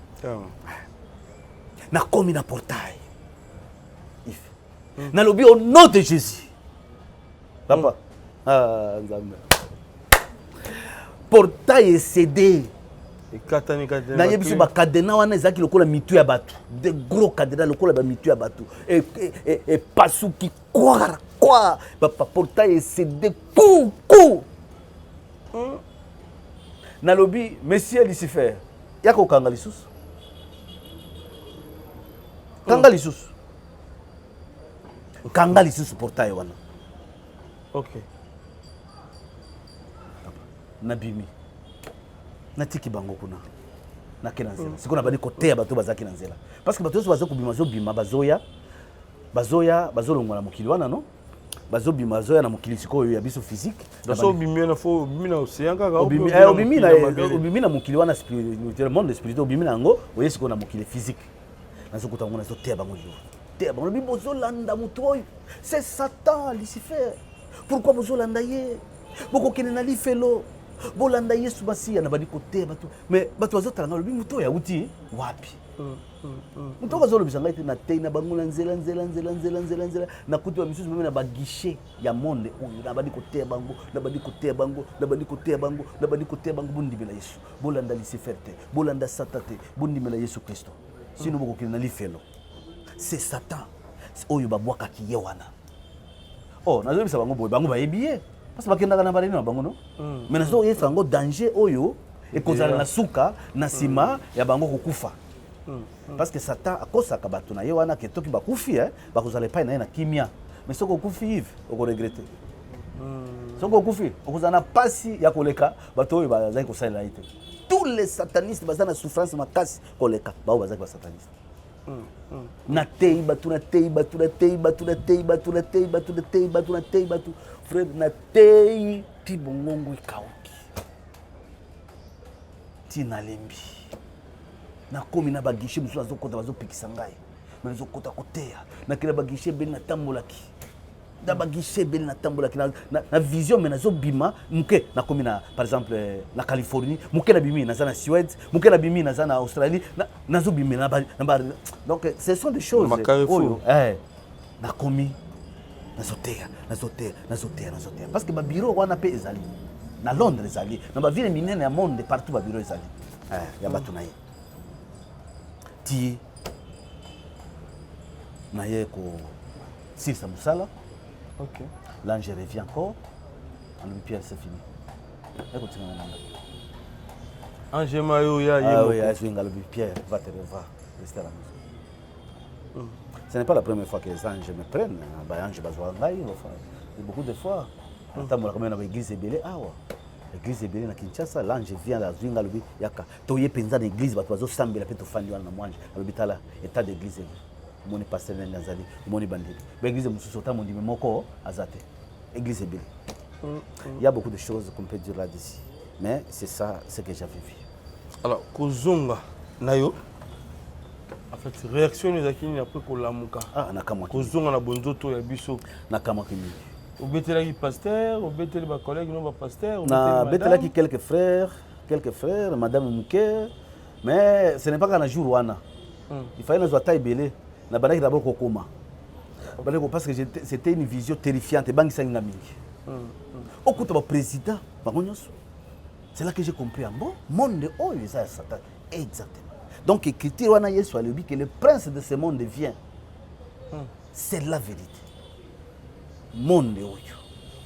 Speaker 1: Na komi na portail. Na lobi au nom de Jésus. Papa. Ah, nzambe. Portail est cédé. Na yebiso ba cadena wana ezaki lokola mitu ya batu, de gros cadena lokola ba mitu ya batu et pasuki quoi papa portail c'est de coup na lobi monsieur Lucifer yako kanga lisusu kanga lisusu portail wana
Speaker 2: OK
Speaker 1: na bimi natiki bango kuna na kenanzela siko na bani kotea bato bazaki na nzela parce que bato bazo kubima bazolongwa na mokili wana no bazobima bazoya na mokili siko ya biso physique
Speaker 2: bazobima na fo bimina océan kaka
Speaker 1: obimi na mokili wana spirituel monde spirituel obimi nango oye siko na mokili physique nazo kutango nazo tea bango yo tea bango bibo zolanda mutoy c'est Satan Lucifer pourquoi bozolanda ye boko kenena lifelo bolanda Yesu basi na badi côté bato mais bato bazotala na lobi muto ya uti wapi muto bazolo bisanga ite na tei na bango na nzela na kuti wa misusu même na ba guichet ya monde na badi côté bango na badi côté bango bondimela Yesu bolanda Lucifer te bolanda Satan te bondimela Yesu Kristo sino boko kina lifelo c'est Satan oyo babwaka kiye wana oh nazo bisa bango boy bango ba ebiye parce que bakenda kana baleni na bango no mais nazo yesa ngo danger oyo ekozala na suka na sima ya bango kokufa parce que Satan akosaka bato na ye wana ke toki bakufi bakozala epai na ye na kimia mais soko okufi Yves oko regretter soko okufi okozala na pasi ya koleka bato oyo bazali kosalela ite tous les satanistes bazana na souffrance makasi koleka bao bazali ba sataniste na tei batu frère na tei ti bongongo ikauki ti na lembi na komi na bagishe musu azokota bazopikisa ngai mais azokota koteya na kila bagishe beli na tambolaki da bagishe beli na tambolaki na vision mais nazobima muke na komi na par exemple na Californie muke na bimi na zana Suède muke na bimi na zana Australie nazobima na donc ce sont des choses na komi nazoteya parce que ba bureau wana pe ezali na Londres ezali na ba ville minene ya monde partout ba bureau ezali ya batu na ye ti na ye ko sisa musala
Speaker 2: OK
Speaker 1: l'ange revient encore en lui Pierre c'est fini eko tinga na nanga
Speaker 2: ange mayo ya
Speaker 1: ah oui à swinga le Pierre va te revoir rester à la maison. Ce n'est pas la première fois que les anges me prennent. Les anges beaucoup de fois. Quand on a l'église Ebélé, l'église Ebélé na Kinshasa, l'ange vient à Zwinga Lobi Yaka. Toye penza na église, bato bazo sambela pe to fandi wana na mwanje. Alobitala état d'église. Moni pasteur Nazali, moni bandit. L'église mususu ta mondi moko azate. Église Ebélé. Il y a beaucoup de choses qu'on peut dire là-dessus. Mais c'est ça ce que j'avais vu.
Speaker 2: Alors, Kozonga Nayo fait réaction ezaki ni après kolamuka
Speaker 1: nakamwa
Speaker 2: kozonga na bonzoto ya biso
Speaker 1: nakamwa kimi
Speaker 2: obetelaki pasteur obeteli ba collègue non ba pasteur
Speaker 1: na betelaki quelques frères madame Mouké mais ce n'est pas qu'un jour wana il fallait nazwa taille belé na bandaki d'abord kokoma parce que c'était une vision terrifiante bangisa nga mingi okuta ba président bangonyoso c'est là que j'ai compris bon monde oyo eza Satan exactement. Donc, écriture, on a Yesu alobi que le prince de ce monde vient. C'est la vérité. Monde oyo,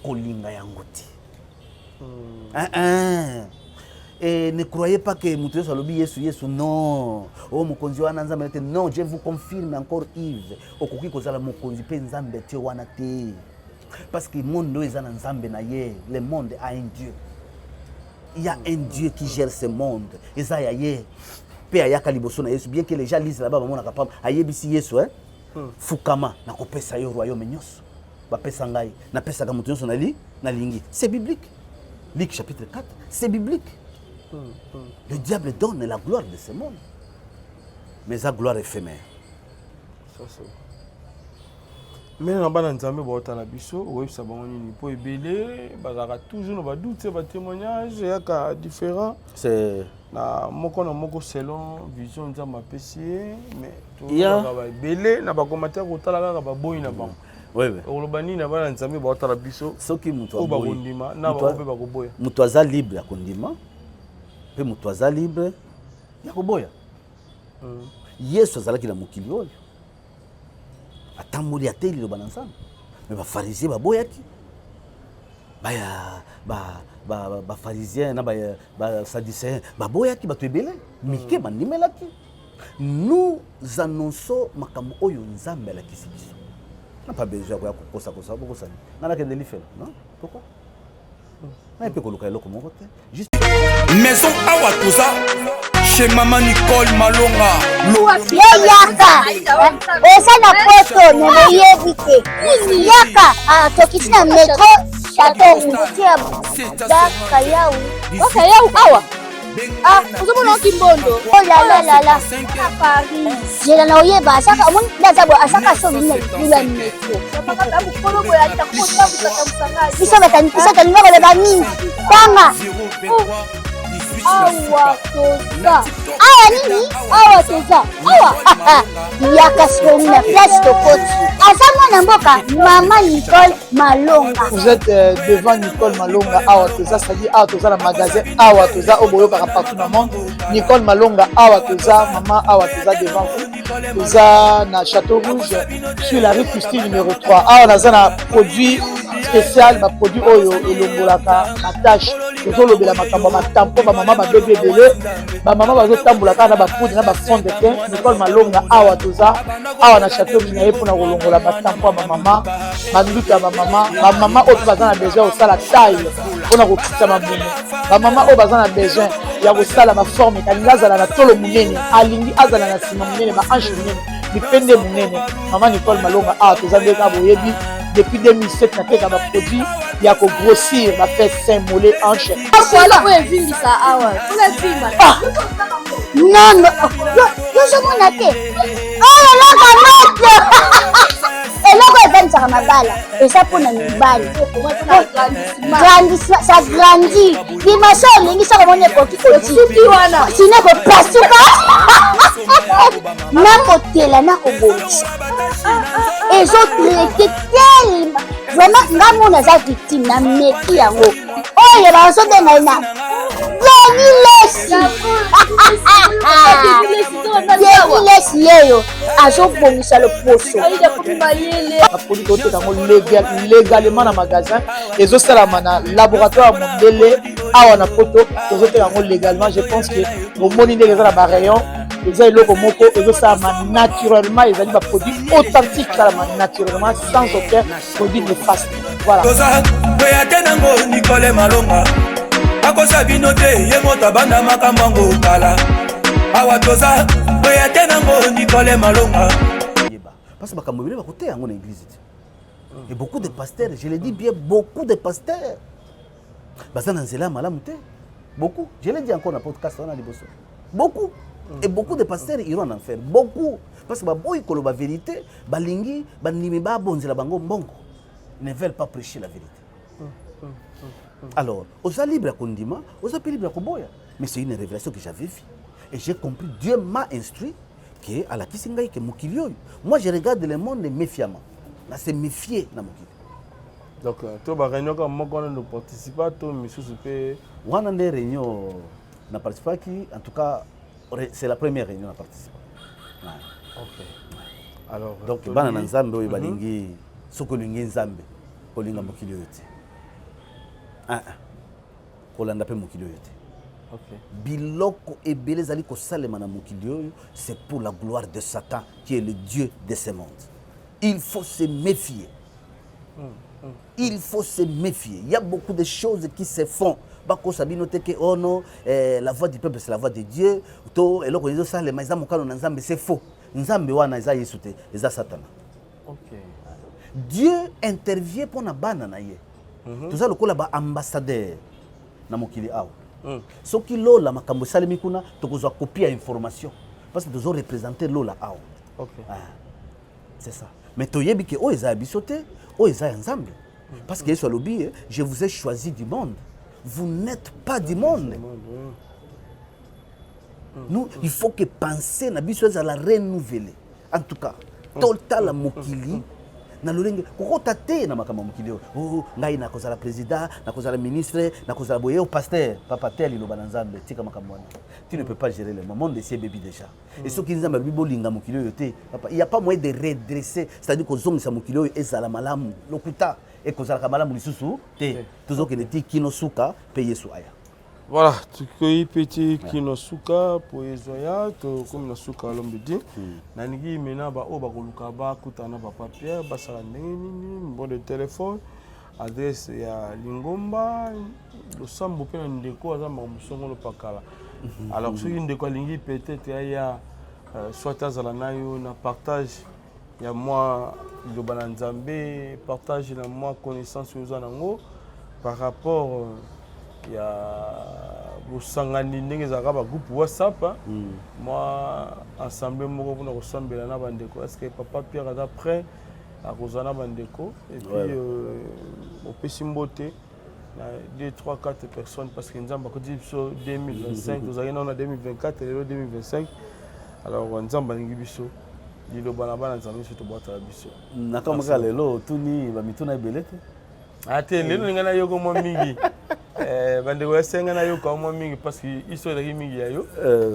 Speaker 1: kolinga yangoti. Et ne croyez pas que Moutoyo alobi Yesu, non. Oh, mokonzi wana nzambe te. Non, je vous confirme encore Yves. Okoki kozala mokonzi pe nzambe te wana te. Parce que le monde oyo na nzambe na ye. Le monde a un Dieu. Il y a un Dieu qui gère ce monde. Eza ya ye. Bien que les gens lisent là-bas, on a capable. Ayebisi Yesu, hein? Fukama, na kopesa yo royaume nyos. Ba pesa ngai, na pesa ka mutu nyos na li, na lingi. C'est biblique. Luc chapitre 4, c'est biblique. Le diable donne la gloire de ce monde. Mais sa gloire éphémère.
Speaker 2: Ça c'est. Mais na bana nzambe ba otala biso, oyebisa bango nini po ebele, bazaka toujours ba doute ba témoignage yaka différent.
Speaker 1: C'est
Speaker 2: na moko selon vision nzambe apesi mais to ba ebele na ba commentaire kotala kaka ba boyi na bango.
Speaker 1: Oui.
Speaker 2: Oloba nini na bana nzambe ba otala biso.
Speaker 1: Soki mutu
Speaker 2: ba kondima na ba obe ba koboya.
Speaker 1: Mutu aza libre ya kondima. Pe mutu aza libre ya koboya. Yesu azalaki na mokili oyo. Atamboli ateli lo bananzana. Mais ba pharisien ba boyaki. Ba pharisien na ba sadducéen ba boyaki ba tebele mike bandimelaki. Nous annonçons makambo oyo nzambe la kisibiso. Na pas besoin ya kokosa boko sani. Ngana ke ndeli fela, non? Pourquoi? Na pe ko luka eloko moko te. Juste
Speaker 7: maison awa toza chez maman Nicole Malonga.
Speaker 8: Yaka eza na poto neyebi te yaka tokiti na metro chateau mutia daka yau awa ozomona okimbondo olalala jela na oyeba asaka omoni ndazabo asaka sobi na metro biso bataninga koleba nini tanga awa toza yaka sikomi na place tokoti aza mwana mboka mama Nicole Malonga.
Speaker 9: Vous êtes devant Nicole Malonga awa toza, c'est-à-dire awa toza na magasin awa toza oboyokaka partout dans le monde. Nicole Malonga awa toza, maman awa toza devant vous. Toza na Château Rouge sur la rue Custine numéro 3. Awa naza na produit spécial, ba produit oyo elongolaka na tâche. Tozolobela makambo matampo ba mama ba bébé belé, ba mama bazotambolaka na ba poudre na ba fond de teint. Nicole Malonga awa toza awa na Château Rouge na ye pona kolongola matampo ba mama, banduka ba mama oyo baza na besoin osala taille pona kokita mabunu. Ba mama oyo baza na besoin ya kosala ba forme kalinga azala na tolo munene, alingi azala na sima munene, ba hanche munene, bipende munene. Mama Nicole Malonga awa toza ndeka boyebi depuis 2007 nateka ba produit ya ko grossir ba fait sein mollet hanche.
Speaker 8: Non, yozomona te eloko evanisaka mabala eza mpona mibali ça grandit dimension olingi soko moni ekoki kosuki wana sino kopasuka nakotela nakobongisa ezotraite telema vraiment nga mona aza victime na meki yango oyo bazobengai na Lesi yeyo azobongisa loposo
Speaker 9: apodi koteka yango légalement na magasin ezosalama na laboratoire mondele awa na poto tozoteka yango légalement. Je pense que bomoni ndenge eza na barayon eza eloko moko ezosalama naturellement, ezali baproduit authentique salama naturellement sans aucun produit néfaste. Voilà.
Speaker 7: Nicole Malonga akosa bino te ye moto abanda makambo yango kala awa toza oya te nango Nicole Malonga
Speaker 1: parce que makambo ebele bakoteya yango na église et beaucoup de pasteurs, je le dis bien, beaucoup de pasteurs baza na nzela malamu te, beaucoup, je le dis encore na podcast wana liboso, beaucoup Et beaucoup de pasteurs iront en enfer. Beaucoup. Parce que baboy koloba vérité, balingi, banimi ba bonzela bango mbongo. Ne veulent pas prêcher la vérité. Alors, osa libre à kondima, osa pas libre à koboya. Mais c'est une révélation que j'avais vue. Et j'ai compris, Dieu m'a instruit que à la kisingai que mukilio. Moi je regarde le monde méfiamment. Là c'est méfier na mukili.
Speaker 2: Donc toi ba réunion comme moi qu'on ne participe pas toi mais sous pe
Speaker 1: wana des réunions na participe qui en tout cas c'est la première réunion à participer.
Speaker 2: OK. Alors
Speaker 1: donc bana na nzambe oyo balingi soko lingi nzambe kolinga mukili yote. Kolanda pe mukili yote.
Speaker 2: OK.
Speaker 1: Biloko ebele zali ko salema na mukili oyo, c'est pour la gloire de Satan qui est le dieu de ce monde. Il faut se méfier. Il faut se méfier. Il y a beaucoup de choses qui se font. Bako sabino teke ono la voix du peuple c'est la voix de Dieu. To eloko nzo sale maiza mokano na nzambe c'est faux. Nzambe wana eza Yesu te, eza Satan.
Speaker 2: OK.
Speaker 1: Dieu intervient pour na bana na ye. Tout ça lokola ba ambassadeur na mokili awa. Soki lola makambo salemi kuna tokozwa copie information parce que tozo représenter lola awa.
Speaker 2: OK.
Speaker 1: C'est ça. Mais toyebi ke o eza bisote, o eza nzambe. Parce que Yesu alobi, je vous ai choisi du monde. Vous n'êtes pas du monde. Nous, il faut que penser na biso za la renouveler. En tout cas, total mokili na lolenge kokota te na makambo mokili o ngai na kozala président, na kozala ministre, na kozala boye au pasteur, papa tel ilo banzambe tika makambo wana. Tu ne peux pas gérer le monde de ces bébés déjà. Et ce qui nous a bibolinga mokili yo te, papa, il y a pas moyen de redresser, c'est-à-dire que zongisa mokili yo ezala malamu lokuta et kozala malamu lisusu te. Toujours que les kino suka payer sou aya.
Speaker 2: Voilà, tu cueilles petit Kinosuka pour Ezoya, comme Nasuka Lombidi. Nanigi mena ba o ba koluka ba kutana ba papier, ba sala nini, bon de téléphone, adresse ya Lingomba, le sambo pe ndeko aza mamusongo lo pakala. Alors sur une ndeko lingi peut-être ya soit azala nayo na partage ya moi le bananzambe, partage na moi connaissance aux nango par rapport il y a Bosangani Nengezaka ba groupe WhatsApp. Moi ensemble moko pour nous ressembler na bandeko. Est-ce que papa Pierre est prêt à Rosana bandeko et puis au Pessimboté 2 3 4 personnes parce que nous avons dit 2025 nous avons 2024 et 2025. Alors nous avons dit biso dilo banaba nzambe surtout boîte la biso.
Speaker 1: Nakamaka lelo tuni ba mituna ebelete.
Speaker 2: Ate lelo ngana yoko mo mingi. Bande wesenga na yo comme mingi parce que histoire de mingi yayo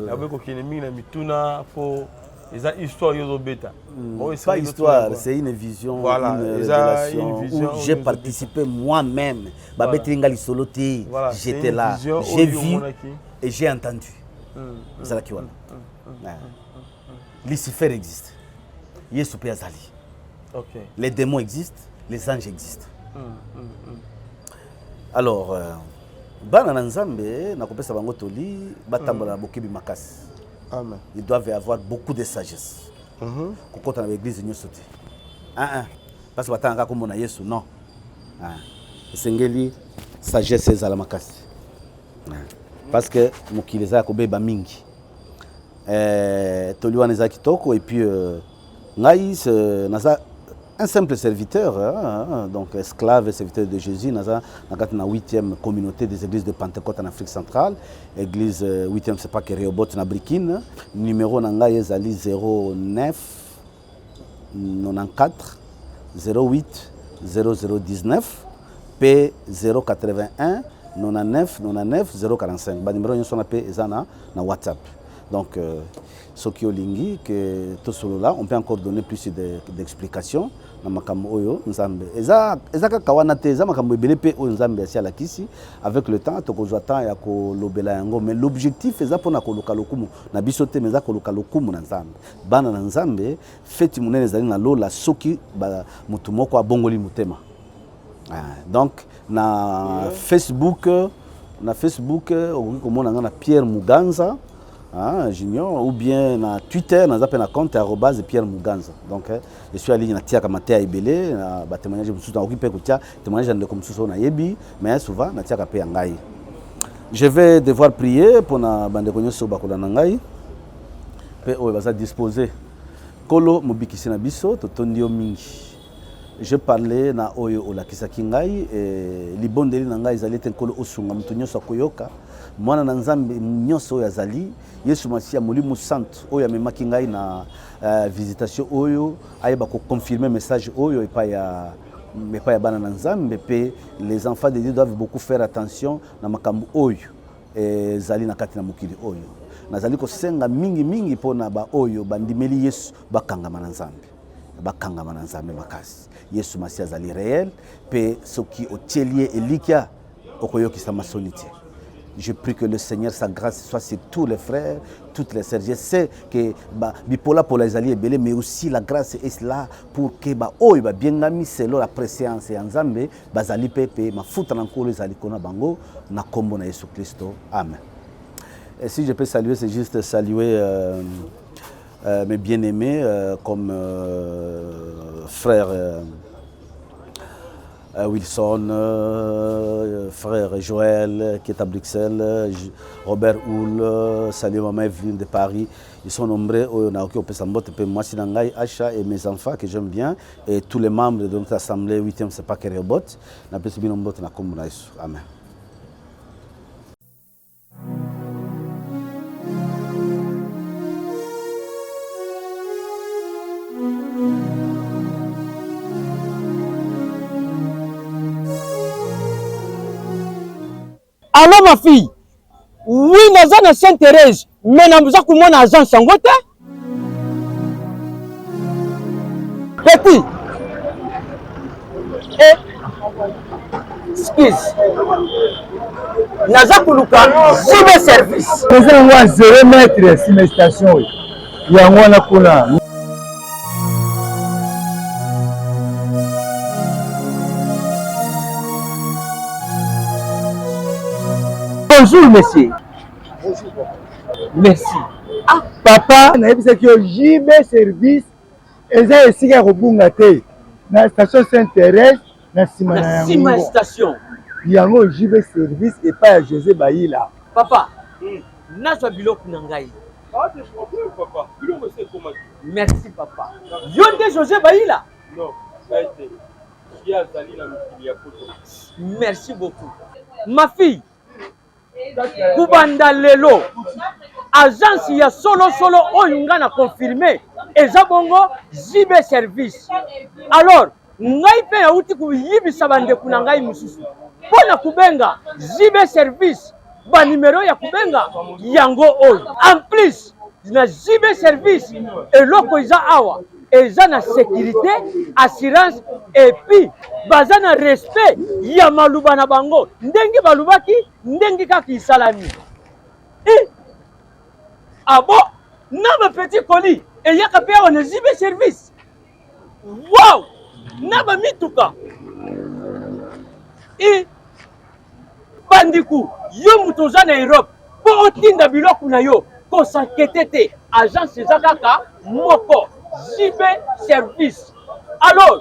Speaker 2: na beko kine mingi na mituna pour eza histoire yo beta.
Speaker 1: Pas histoire, c'est une vision,
Speaker 2: voilà,
Speaker 1: une révélation où j'ai participé moi-même. Babeti ngali soloté, j'étais là, j'ai vu et j'ai entendu. C'est là qui voilà. Lucifer existe. Yesu pe azali.
Speaker 2: OK.
Speaker 1: Les démons existent, les anges existent. Alors bana na nzambe na kopesa bango toli batambola bokebi makasi.
Speaker 2: Amen.
Speaker 1: Ils doivent avoir beaucoup de sagesse. Kokota na l'église nyoso te. Parce que batanga kombo na Yesu non. Sengeli sagesse ezala makasi. Parce que mokili za kobeba mingi. Toli wana za kitoko et puis ngai naza un simple serviteur, donc esclave et serviteur de Jésus, dans la 8e communauté des églises de Pentecôte en Afrique centrale. Église 8e, c'est pas que Rehoboth na Brikine. Numéro nanga ezali 09 94 08 0019 P 081 99 99 045. Ba numéro nyo sona pe ezana na WhatsApp. Donc ce qui olingi que tout cela là, on peut encore donner plus d'explications na makambo oyo nzambe ezaka kawana te za makambo ebele pe oyo nzambe asia la kisi avec le temps tokozwa temps ya ko lobela yango mais l'objectif eza pona ko loka lokumu na biso te meza ko loka lokumu na nzambe bana na nzambe feti munene zali na lola soki ba mutu moko abongoli mutema. Donc na Facebook okoki komona na Pierre Muganza Junior, ou bien na Twitter, na zappé na compte @Pierre Muganza. Donc je suis allé na tia kamate ebele na ba témoignage mususu na okipe ko tia témoignage de comme mususu na yebi mais souvent na tia ka pe ngai. Je vais devoir prier pour na bande konyo so bakola na ngai. pe oyo baza disposé kolo mobikisi na biso totondi yo mingi. Je parlais na oyo olakisaki ngai libondeli na ngai ezali ete nkolo osunga moto nyonso akoyoka mwana na nzambe nyonso oyo azali Yesu Masiya Molimo Santo oyo amemaki ngai na visitation oyo ayeba koconfirmer message oyo epai ya bana na nzambe pe les enfants de Dieu doivent beaucoup faire attention na makambo oyo ezali na kati na mokili oyo nazali kosenga mingi mpona ba oyo bandimeli Yesu bakangama na nzambe makasi. Yesu Masiya azali réel pe soki otielie elikia okoyokisa masonité. Je prie que le Seigneur, sa grâce soit sur tous les frères, toutes les sœurs. Je sais que bipola pour les alliés belé, mais aussi la grâce est là pour que bien ami selon la préscience et ensemble bazali pepe ma foutre encore les alikona bango na kombo na Yesu Christo. Amen. Et si je peux saluer, c'est juste saluer mes bien-aimés comme frère Wilson, frère Joël qui est à Bruxelles, Robert Houl, salut maman Evelyne de Paris. Ils sont nombreux, moi Sinangai, Acha et mes enfants que j'aime bien, et tous les membres de notre assemblée 8e, c'est pas Kerebot. Amen.
Speaker 10: Alors ma fille, oui, nous sommes à Sainte-Thérèse, mais nous sommes à agence Sangote. Petit. Excuse. Nous sommes à service.
Speaker 11: Nous sommes à 0 mètre sur la station. Il y a un peu.
Speaker 10: Bonjour, monsieur. Bonjour. Merci.
Speaker 11: Ah, papa, na yebisa ki JB service eza esika ya kobunga te na station Sainte-Thérèse na sima na yango.
Speaker 10: Sima station.
Speaker 11: Yango JB service et pas José Baïla.
Speaker 10: Papa, nazwa biloko na ngai.
Speaker 2: Ah, je comprends, papa. Biloko c'est comment?
Speaker 10: Merci, papa. Yonde José Baïla?
Speaker 2: Non, ça a été. Il y a Zali na mokili ya poto.
Speaker 10: Merci beaucoup. Ma fille. Kubanda lelo agence ya solo oyo nga na confirmer eza bongo JB service. Alors ngai pe ya uti kuyibisa bande kuna ngai mususu pona kubenga JB service ba numero ya kubenga yango oyo. En plus na JB service eloko eza awa eza na sécurité, assurance et puis baza na respect ya maluba na bango ndengi balubaki ndengi kaki salami. Abo na ba petit colis et yaka pe on JB service. Wow! Na ba mituka. Bandiku yo mutoza na Europe po otinda biloko na yo ko sanketete agence eza kaka moko JB service. Alors,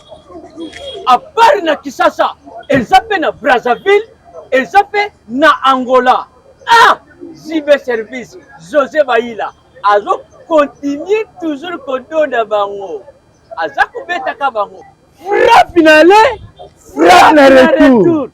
Speaker 10: à part na Kisasa, elles appellent na Brazzaville, elles appellent na Angola. Ah, JB service, José Baïla. Azo continue toujours kodo na bango. Aza kubeta ka bango. Frappe finale, frappe na retour.